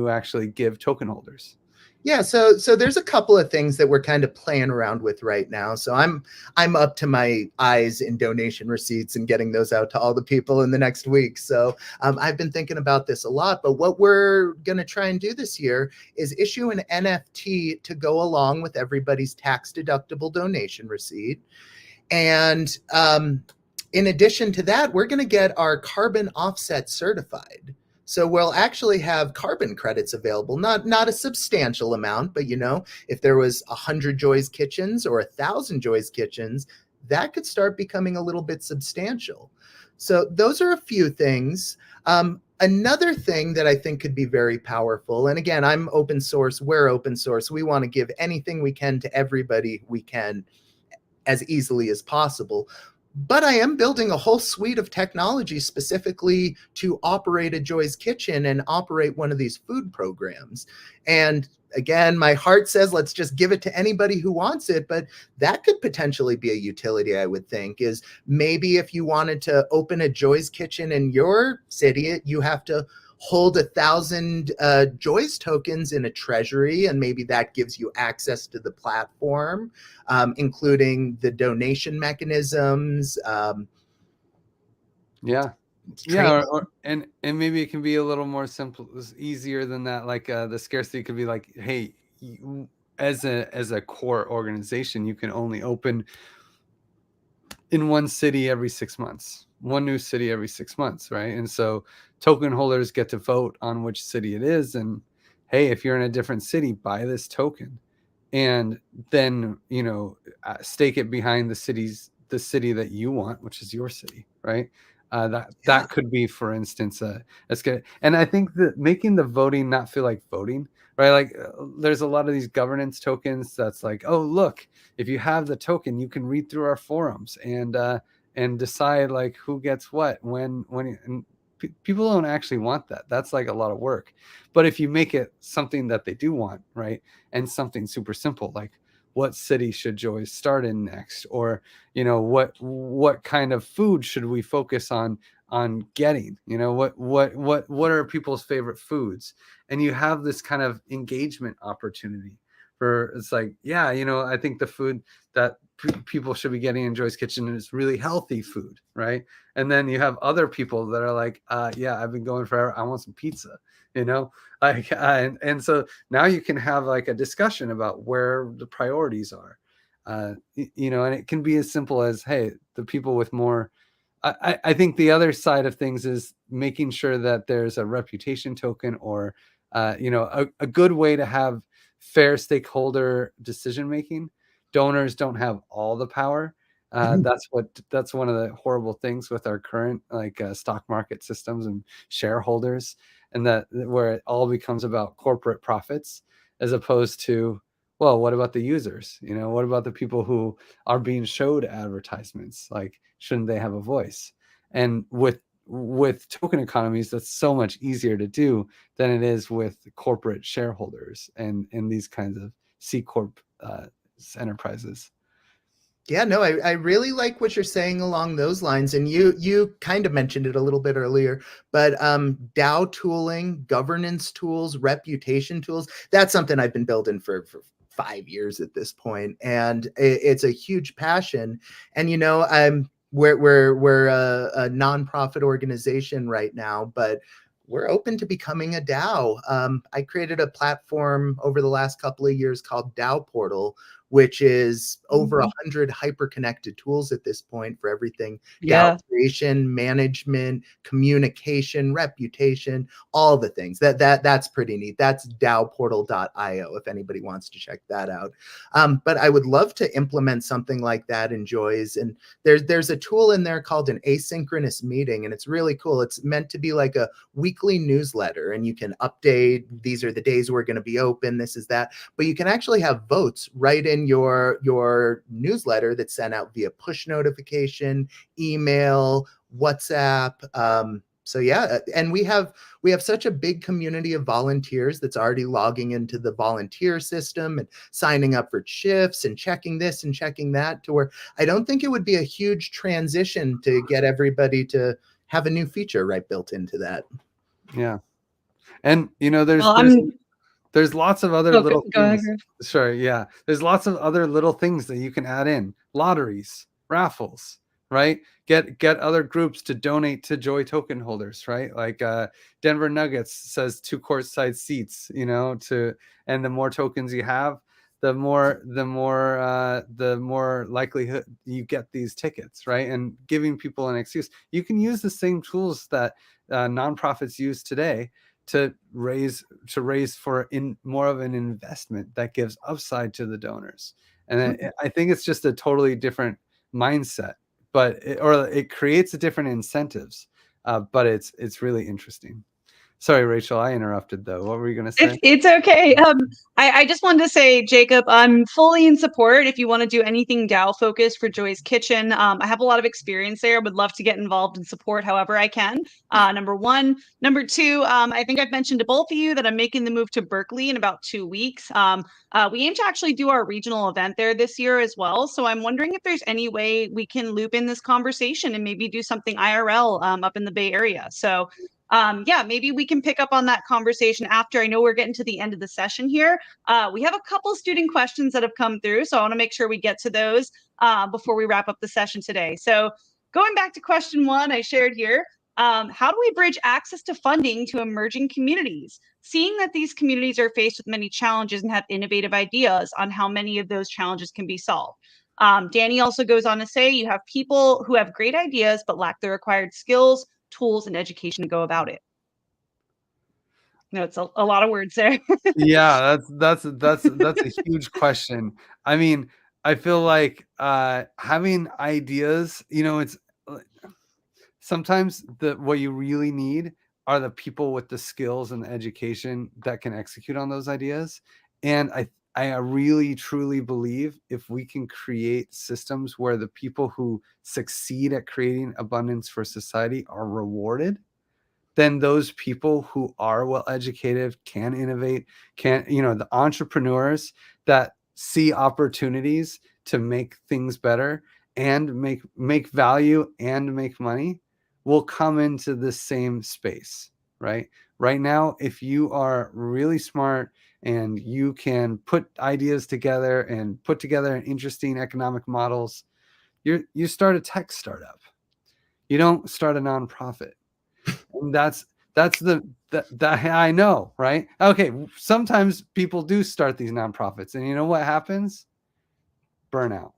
actually give token holders? Yeah, so there's a couple of things that we're kind of playing around with right now. So I'm up to my eyes in donation receipts and getting those out to all the people in the next week. So I've been thinking about this a lot. But what we're going to try and do this year is issue an NFT to go along with everybody's tax deductible donation receipt. And in addition to that, we're going to get our carbon offset certified. So we'll actually have carbon credits available, not a substantial amount, but if there was 100 Joy's Kitchens or 1,000 Joy's Kitchens, that could start becoming a little bit substantial. So those are a few things. Another thing that I think could be very powerful, and again, I'm open source, we're open source. We want to give anything we can to everybody we can as easily as possible. But I am building a whole suite of technology specifically to operate a Joy's Kitchen and operate one of these food programs. And again, my heart says, let's just give it to anybody who wants it. But that could potentially be a utility, I would think, is maybe if you wanted to open a Joy's Kitchen in your city, you have to hold 1,000 Joy's tokens in a treasury, and maybe that gives you access to the platform, including the donation mechanisms. And maybe it can be a little more simple, easier than that. Like the scarcity could be like, hey, as a core organization, you can only open in one city every 6 months, one new city every 6 months, right? And so token holders get to vote on which city it is, and hey, if you're in a different city, buy this token, and then stake it behind the city that you want, which is your city, right? That could be, for instance, that's good. And I think that making the voting not feel like voting, right? Like there's a lot of these governance tokens that's like, oh look, if you have the token, you can read through our forums and decide like who gets what when and people don't actually want that. That's like a lot of work. But if you make it something that they do want, right, and something super simple like what city should Joy start in next, or what kind of food should we focus on getting, what are people's favorite foods, and you have this kind of engagement opportunity for it's like, yeah, I think the food that people should be getting in Joy's Kitchen is really healthy food, right? And then you have other people that are like, yeah, I've been going forever, I want some pizza, like and so now you can have like a discussion about where the priorities are, and it can be as simple as, hey, the people with more. I think the other side of things is making sure that there's a reputation token, or a good way to have fair stakeholder decision making. Donors don't have all the power. That's one of the horrible things with our current stock market systems and shareholders, and that where it all becomes about corporate profits as opposed to, well, what about the users? What about the people who are being showed advertisements? Like, shouldn't they have a voice? And with token economies, that's so much easier to do than it is with corporate shareholders and these kinds of C corp enterprises. Yeah, no, I really like what you're saying along those lines. And you kind of mentioned it a little bit earlier, but DAO tooling, governance tools, reputation tools, that's something I've been building for 5 years at this point. And it's a huge passion. And, we're a nonprofit organization right now, but we're open to becoming a DAO. I created a platform over the last couple of years called DAO Portal, which is over 100 hyper-connected tools at this point for everything. Yeah. DAO creation, management, communication, reputation, all the things. That's pretty neat. That's DAOportal.io if anybody wants to check that out. But I would love to implement something like that in Joy's. And there's a tool in there called an asynchronous meeting, and it's really cool. It's meant to be like a weekly newsletter, and you can update, these are the days we're going to be open, this is that. But you can actually have votes right in your newsletter that's sent out via push notification, email, WhatsApp. So yeah, and we have such a big community of volunteers that's already logging into the volunteer system and signing up for shifts and checking this and checking that, to where I don't think it would be a huge transition to get everybody to have a new feature right built into that. Yeah. And there's lots of other little things. Sorry, yeah. There's lots of other little things that you can add in. Lotteries, raffles, right? Get other groups to donate to Joy token holders, right? Like Denver Nuggets says 2 courtside seats, and the more tokens you have, the more likelihood you get these tickets, right? And giving people an excuse. You can use the same tools that nonprofits use today to raise for more of an investment that gives upside to the donors. And I think it's just a totally different mindset, but it creates a different incentives. But it's really interesting. Sorry, Rachel, I interrupted though. What were you going to say? It's okay. I just wanted to say, Jacob, I'm fully in support if you want to do anything DAO focused for Joy's Kitchen. I have a lot of experience there. Would love to get involved and support however I can. Number one. Number two, I think I've mentioned to both of you that I'm making the move to Berkeley in about 2 weeks. We aim to actually do our regional event there this year as well. So I'm wondering if there's any way we can loop in this conversation and maybe do something IRL up in the Bay Area. So yeah, maybe we can pick up on that conversation after. I know we're getting to the end of the session here. We have a couple student questions that have come through, so I want to make sure we get to those before we wrap up the session today. So going back to question 1 I shared here, how do we bridge access to funding to emerging communities? Seeing that these communities are faced with many challenges and have innovative ideas on how many of those challenges can be solved. Danny also goes on to say you have people who have great ideas but lack the required skills, tools, and education to go about it. It's a lot of words there. Yeah, that's a huge question. I mean, I feel like having ideas, it's sometimes what you really need are the people with the skills and the education that can execute on those ideas. And I really truly believe if we can create systems where the people who succeed at creating abundance for society are rewarded, then those people who are well educated can innovate, the entrepreneurs that see opportunities to make things better and make value and make money will come into the same space, right? Right now, if you are really smart and you can put ideas together and put together interesting economic models, you start a tech startup. You don't start a nonprofit. And that's that I know, right? Okay, sometimes people do start these nonprofits, and you know what happens? Burnout,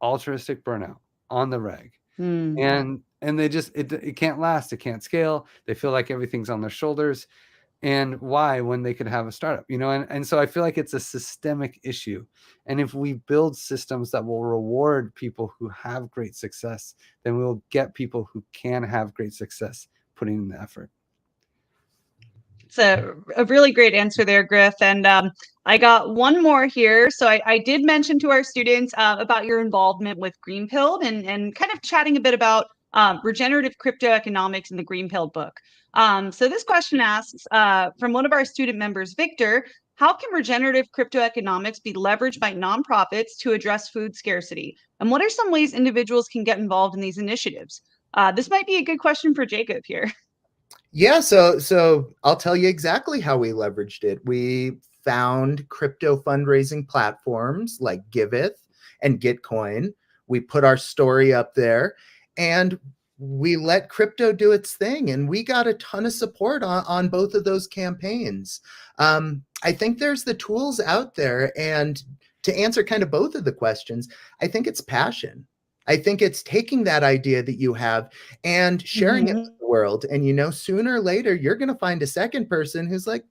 altruistic burnout on the reg. And they just it can't last, it can't scale. They feel like everything's on their shoulders. And why, when they could have a startup, and so I feel like it's a systemic issue. And if we build systems that will reward people who have great success, then we'll get people who can have great success putting in the effort. It's a really great answer there, Griff. And I got one more here. So I did mention to our students about your involvement with Greenpilled and kind of chatting a bit about regenerative crypto economics in the Greenpilled book. So this question asks from one of our student members, Victor, how can regenerative crypto economics be leveraged by nonprofits to address food scarcity? And what are some ways individuals can get involved in these initiatives? This might be a good question for Jacob here. Yeah, so I'll tell you exactly how we leveraged it. We found crypto fundraising platforms like Giveth and Gitcoin. We put our story up there and we let crypto do its thing, and we got a ton of support on both of those campaigns. I think there's the tools out there, and to answer kind of both of the questions, I think it's passion. I think it's taking that idea that you have and sharing it with the world. And sooner or later, you're going to find a second person who's like,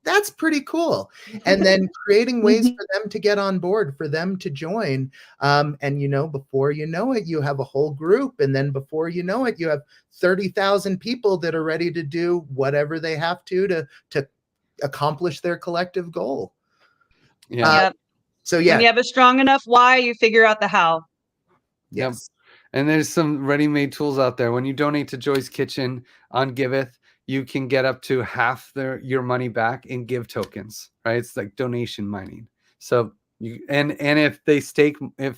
that's pretty cool. And then creating ways for them to get on board, for them to join. And before you know it, you have a whole group. And then before you know it, you have 30,000 people that are ready to do whatever they have to accomplish their collective goal. Yeah. So yeah. When you have a strong enough why, you figure out the how. Yes. Yep. And there's some ready-made tools out there. When you donate to Joy's Kitchen on Giveth, you can get up to half your money back in give tokens, right? It's like donation mining. So if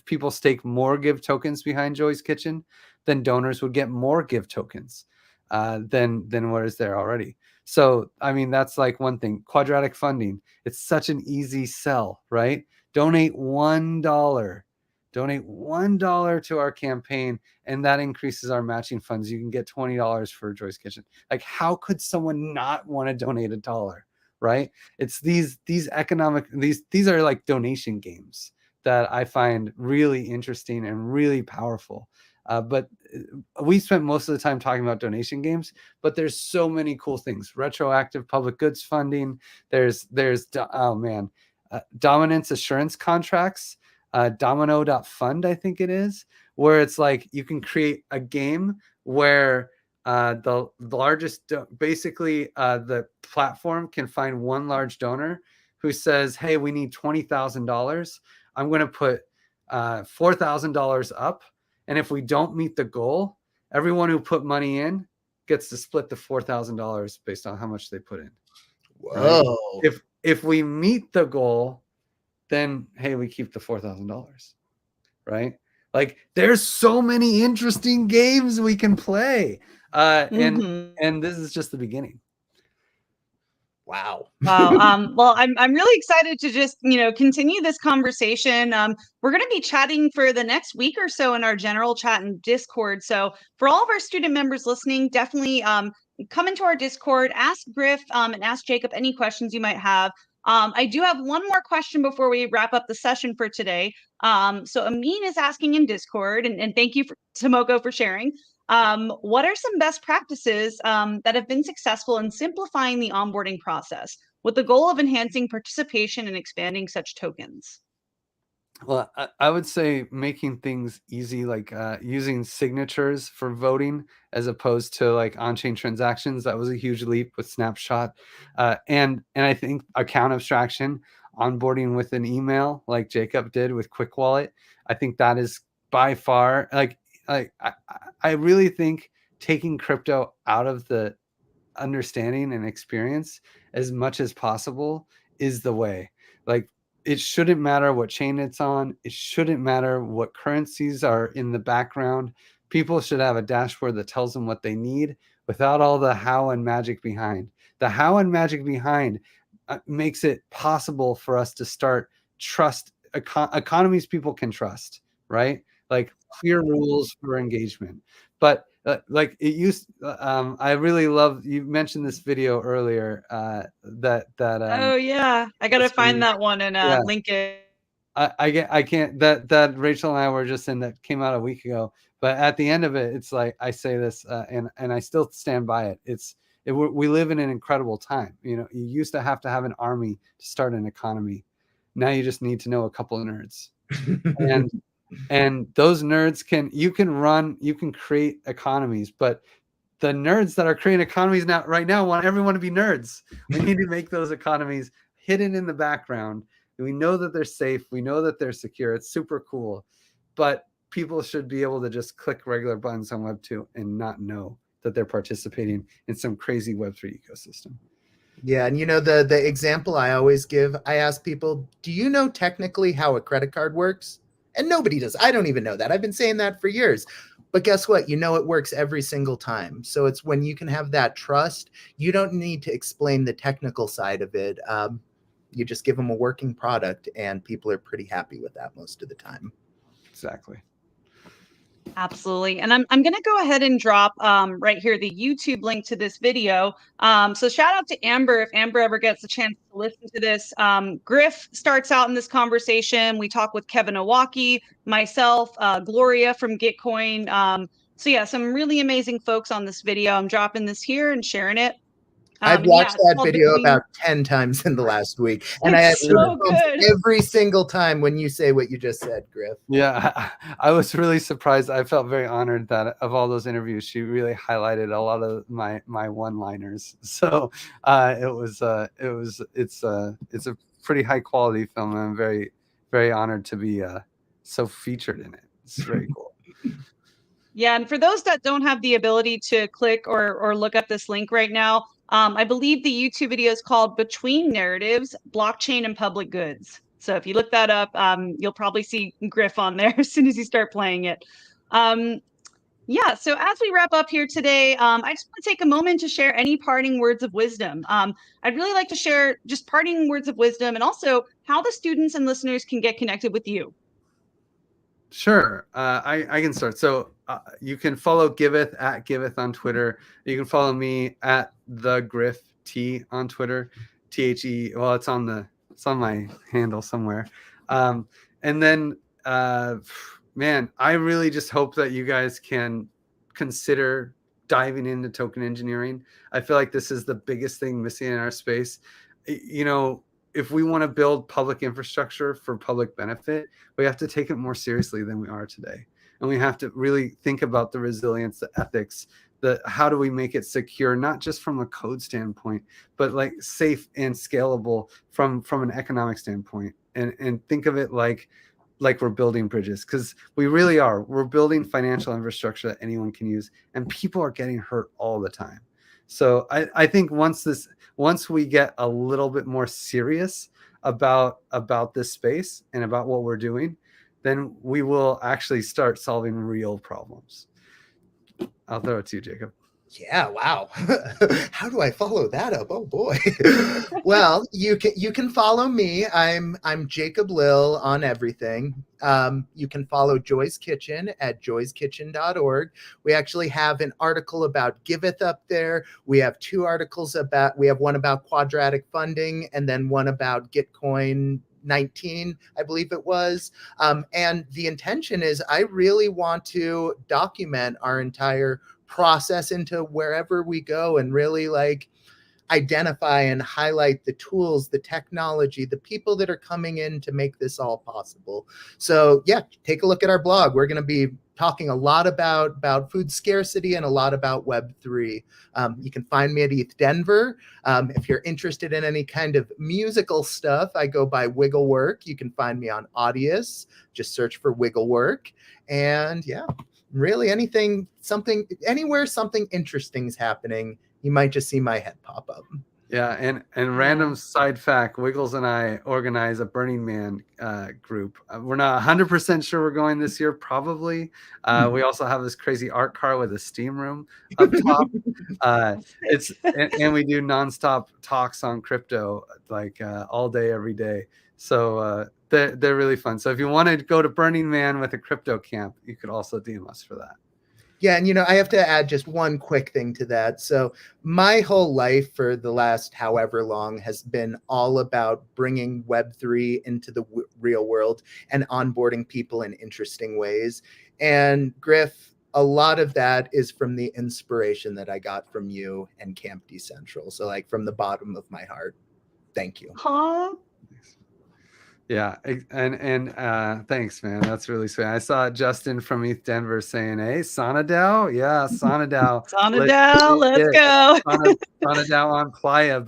people stake more give tokens behind Joy's Kitchen, then donors would get more give tokens than what is there already. So I mean, that's like one thing. Quadratic funding. It's such an easy sell, right? Donate $1. Donate $1 to our campaign, and that increases our matching funds. You can get $20 for Joy's Kitchen. Like, how could someone not want to donate $1? Right? It's these are like donation games that I find really interesting and really powerful. But we spent most of the time talking about donation games, but there's so many cool things. Retroactive public goods funding. There's dominance assurance contracts. Domino.fund, I think it is, where it's like you can create a game where the largest, the platform can find one large donor who says, hey, we need $20,000. I'm going to put $4,000 up. And if we don't meet the goal, everyone who put money in gets to split the $4,000 based on how much they put in. Whoa. Right? If we meet the goal, then hey, we keep the $4,000, right? Like, there's so many interesting games we can play, and this is just the beginning. Wow. Well, I'm really excited to just continue this conversation. We're going to be chatting for the next week or so in our general chat and Discord. So for all of our student members listening, definitely come into our Discord, ask Griff and ask Jacob any questions you might have. I do have one more question before we wrap up the session for today. So Amin is asking in Discord, and thank you, Tomoko, for sharing. What are some best practices that have been successful in simplifying the onboarding process with the goal of enhancing participation and expanding such tokens? Well, I would say making things easy, like using signatures for voting as opposed to like on-chain transactions. That was a huge leap with Snapshot, and I think account abstraction, onboarding with an email like Jacob did with Quick Wallet. I think that is by far I really think taking crypto out of the understanding and experience as much as possible is the way. Like, it shouldn't matter what chain it's on. It shouldn't matter what currencies are in the background. People should have a dashboard that tells them what they need without all the how and magic behind. The how and magic behind makes it possible for us to start economies people can trust, right? Like clear rules for engagement. But like it used, I really love, you mentioned this video earlier, Oh yeah, I gotta find that one and yeah, link it. I can't, that Rachel and I were just in, that came out a week ago. But at the end of it, it's like I say this, and I still stand by it. We live in an incredible time. You know, you used to have an army to start an economy. Now you just need to know a couple of nerds, and those nerds you can create economies. But the nerds that are creating economies right now want everyone to be nerds. We need to make those economies hidden in the background. We know that they're safe. We know that they're secure. It's super cool. But people should be able to just click regular buttons on Web2 and not know that they're participating in some crazy Web3 ecosystem. Yeah, and you know, the example I always give, I ask people, do you know technically how a credit card works? And nobody does. I don't even know that. I've been saying that for years. But guess what? You know, it works every single time. So it's when you can have that trust, you don't need to explain the technical side of it. You just give them a working product, and people are pretty happy with that most of the time. Exactly. Absolutely. And I'm going to go ahead and drop right here the YouTube link to this video. So shout out to Amber if Amber ever gets a chance to listen to this. Griff starts out in this conversation. We talk with Kevin Owaki, myself, Gloria from Gitcoin. So yeah, some really amazing folks on this video. I'm dropping this here and sharing it. I've watched that video about 10 times in the last week, and I have so good every single time when you say what you just said, Griff. Yeah, I was really surprised. I felt very honored that of all those interviews, she really highlighted a lot of my one-liners. So it's a pretty high quality film, and I'm very, very honored to be so featured in it. It's very cool. Yeah, and for those that don't have the ability to click or look up this link right now, I believe the YouTube video is called Between Narratives, Blockchain and Public Goods. So if you look that up, you'll probably see Griff on there as soon as you start playing it. Yeah, so as we wrap up here today, I just want to take a moment to share any parting words of wisdom. I'd really like to share just parting words of wisdom and also how the students and listeners can get connected with you. Sure. I can start. So you can follow Giveth at Giveth on Twitter. You can follow me at the Griff T on Twitter. THE. Well, it's on my handle somewhere. And then, man, I really just hope that you guys can consider diving into token engineering. I feel like this is the biggest thing missing in our space. You know, if we want to build public infrastructure for public benefit, we have to take it more seriously than we are today. And we have to really think about the resilience, the ethics, how do we make it secure, not just from a code standpoint, but like safe and scalable from an economic standpoint. And think of it like we're building bridges, because we really are. We're building financial infrastructure that anyone can use, and people are getting hurt all the time. So I think once we get a little bit more serious about this space and about what we're doing, then we will actually start solving real problems. I'll throw it to you, Jacob. Yeah, wow. How do I follow that up? Oh boy. Well, you can follow me. I'm Jacob Lill on everything. You can follow Joy's Kitchen at joyskitchen.org. We actually have an article about Giveth up there. We have we have one about quadratic funding and then one about Gitcoin 19, I believe it was. And the intention is I really want to document our entire process into wherever we go and really like identify and highlight the tools, the technology, the people that are coming in to make this all possible. So yeah, take a look at our blog. We're going to be talking a lot about food scarcity and a lot about Web3. You can find me at ETH Denver. If you're interested in any kind of musical stuff, I go by Wigglework. You can find me on Audius. Just search for Wigglework. And yeah, really anywhere something interesting is happening, you might just see my head pop up. Yeah, and random side fact, Wiggles and I organize a Burning Man group. We're not 100% sure we're going this year, probably. We also have this crazy art car with a steam room up top. And we do nonstop talks on crypto, like all day, every day. So they're really fun. So if you want to go to Burning Man with a crypto camp, you could also DM us for that. Yeah, and I have to add just one quick thing to that. So my whole life for the last however long has been all about bringing Web3 into the real world and onboarding people in interesting ways. And Griff, a lot of that is from the inspiration that I got from you and Camp Decentral. So like from the bottom of my heart, thank you. Huh? Yeah, and thanks, man. That's really sweet. I saw Justin from ETH Denver saying, "Hey, Sonadao, yeah, Sonadao, Let's go." Sonadao on Playa,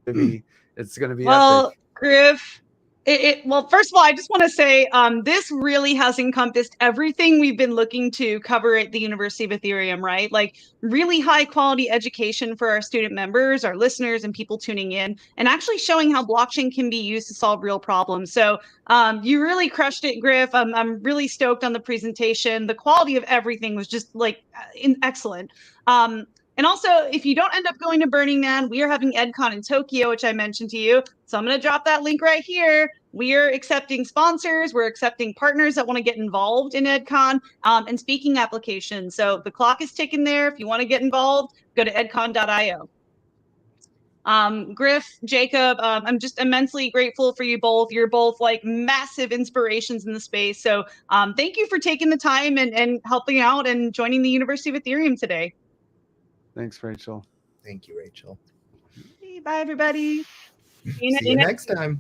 baby. It's gonna be Well, epic." Griff, well, first of all, I just want to say this really has encompassed everything we've been looking to cover at the University of Ethereum, right? Like really high quality education for our student members, our listeners, and people tuning in, and actually showing how blockchain can be used to solve real problems. So you really crushed it, Griff. I'm really stoked on the presentation. The quality of everything was just like excellent. And also, if you don't end up going to Burning Man, we are having EdCon in Tokyo, which I mentioned to you. So I'm going to drop that link right here. We are accepting sponsors. We're accepting partners that want to get involved in EdCon and speaking applications. So the clock is ticking there. If you want to get involved, go to edcon.io. Griff, Jacob, I'm just immensely grateful for you both. You're both like massive inspirations in the space. So thank you for taking the time and helping out and joining the University of Ethereum today. Thanks, Rachel. Thank you, Rachel. Bye, everybody. See you next time.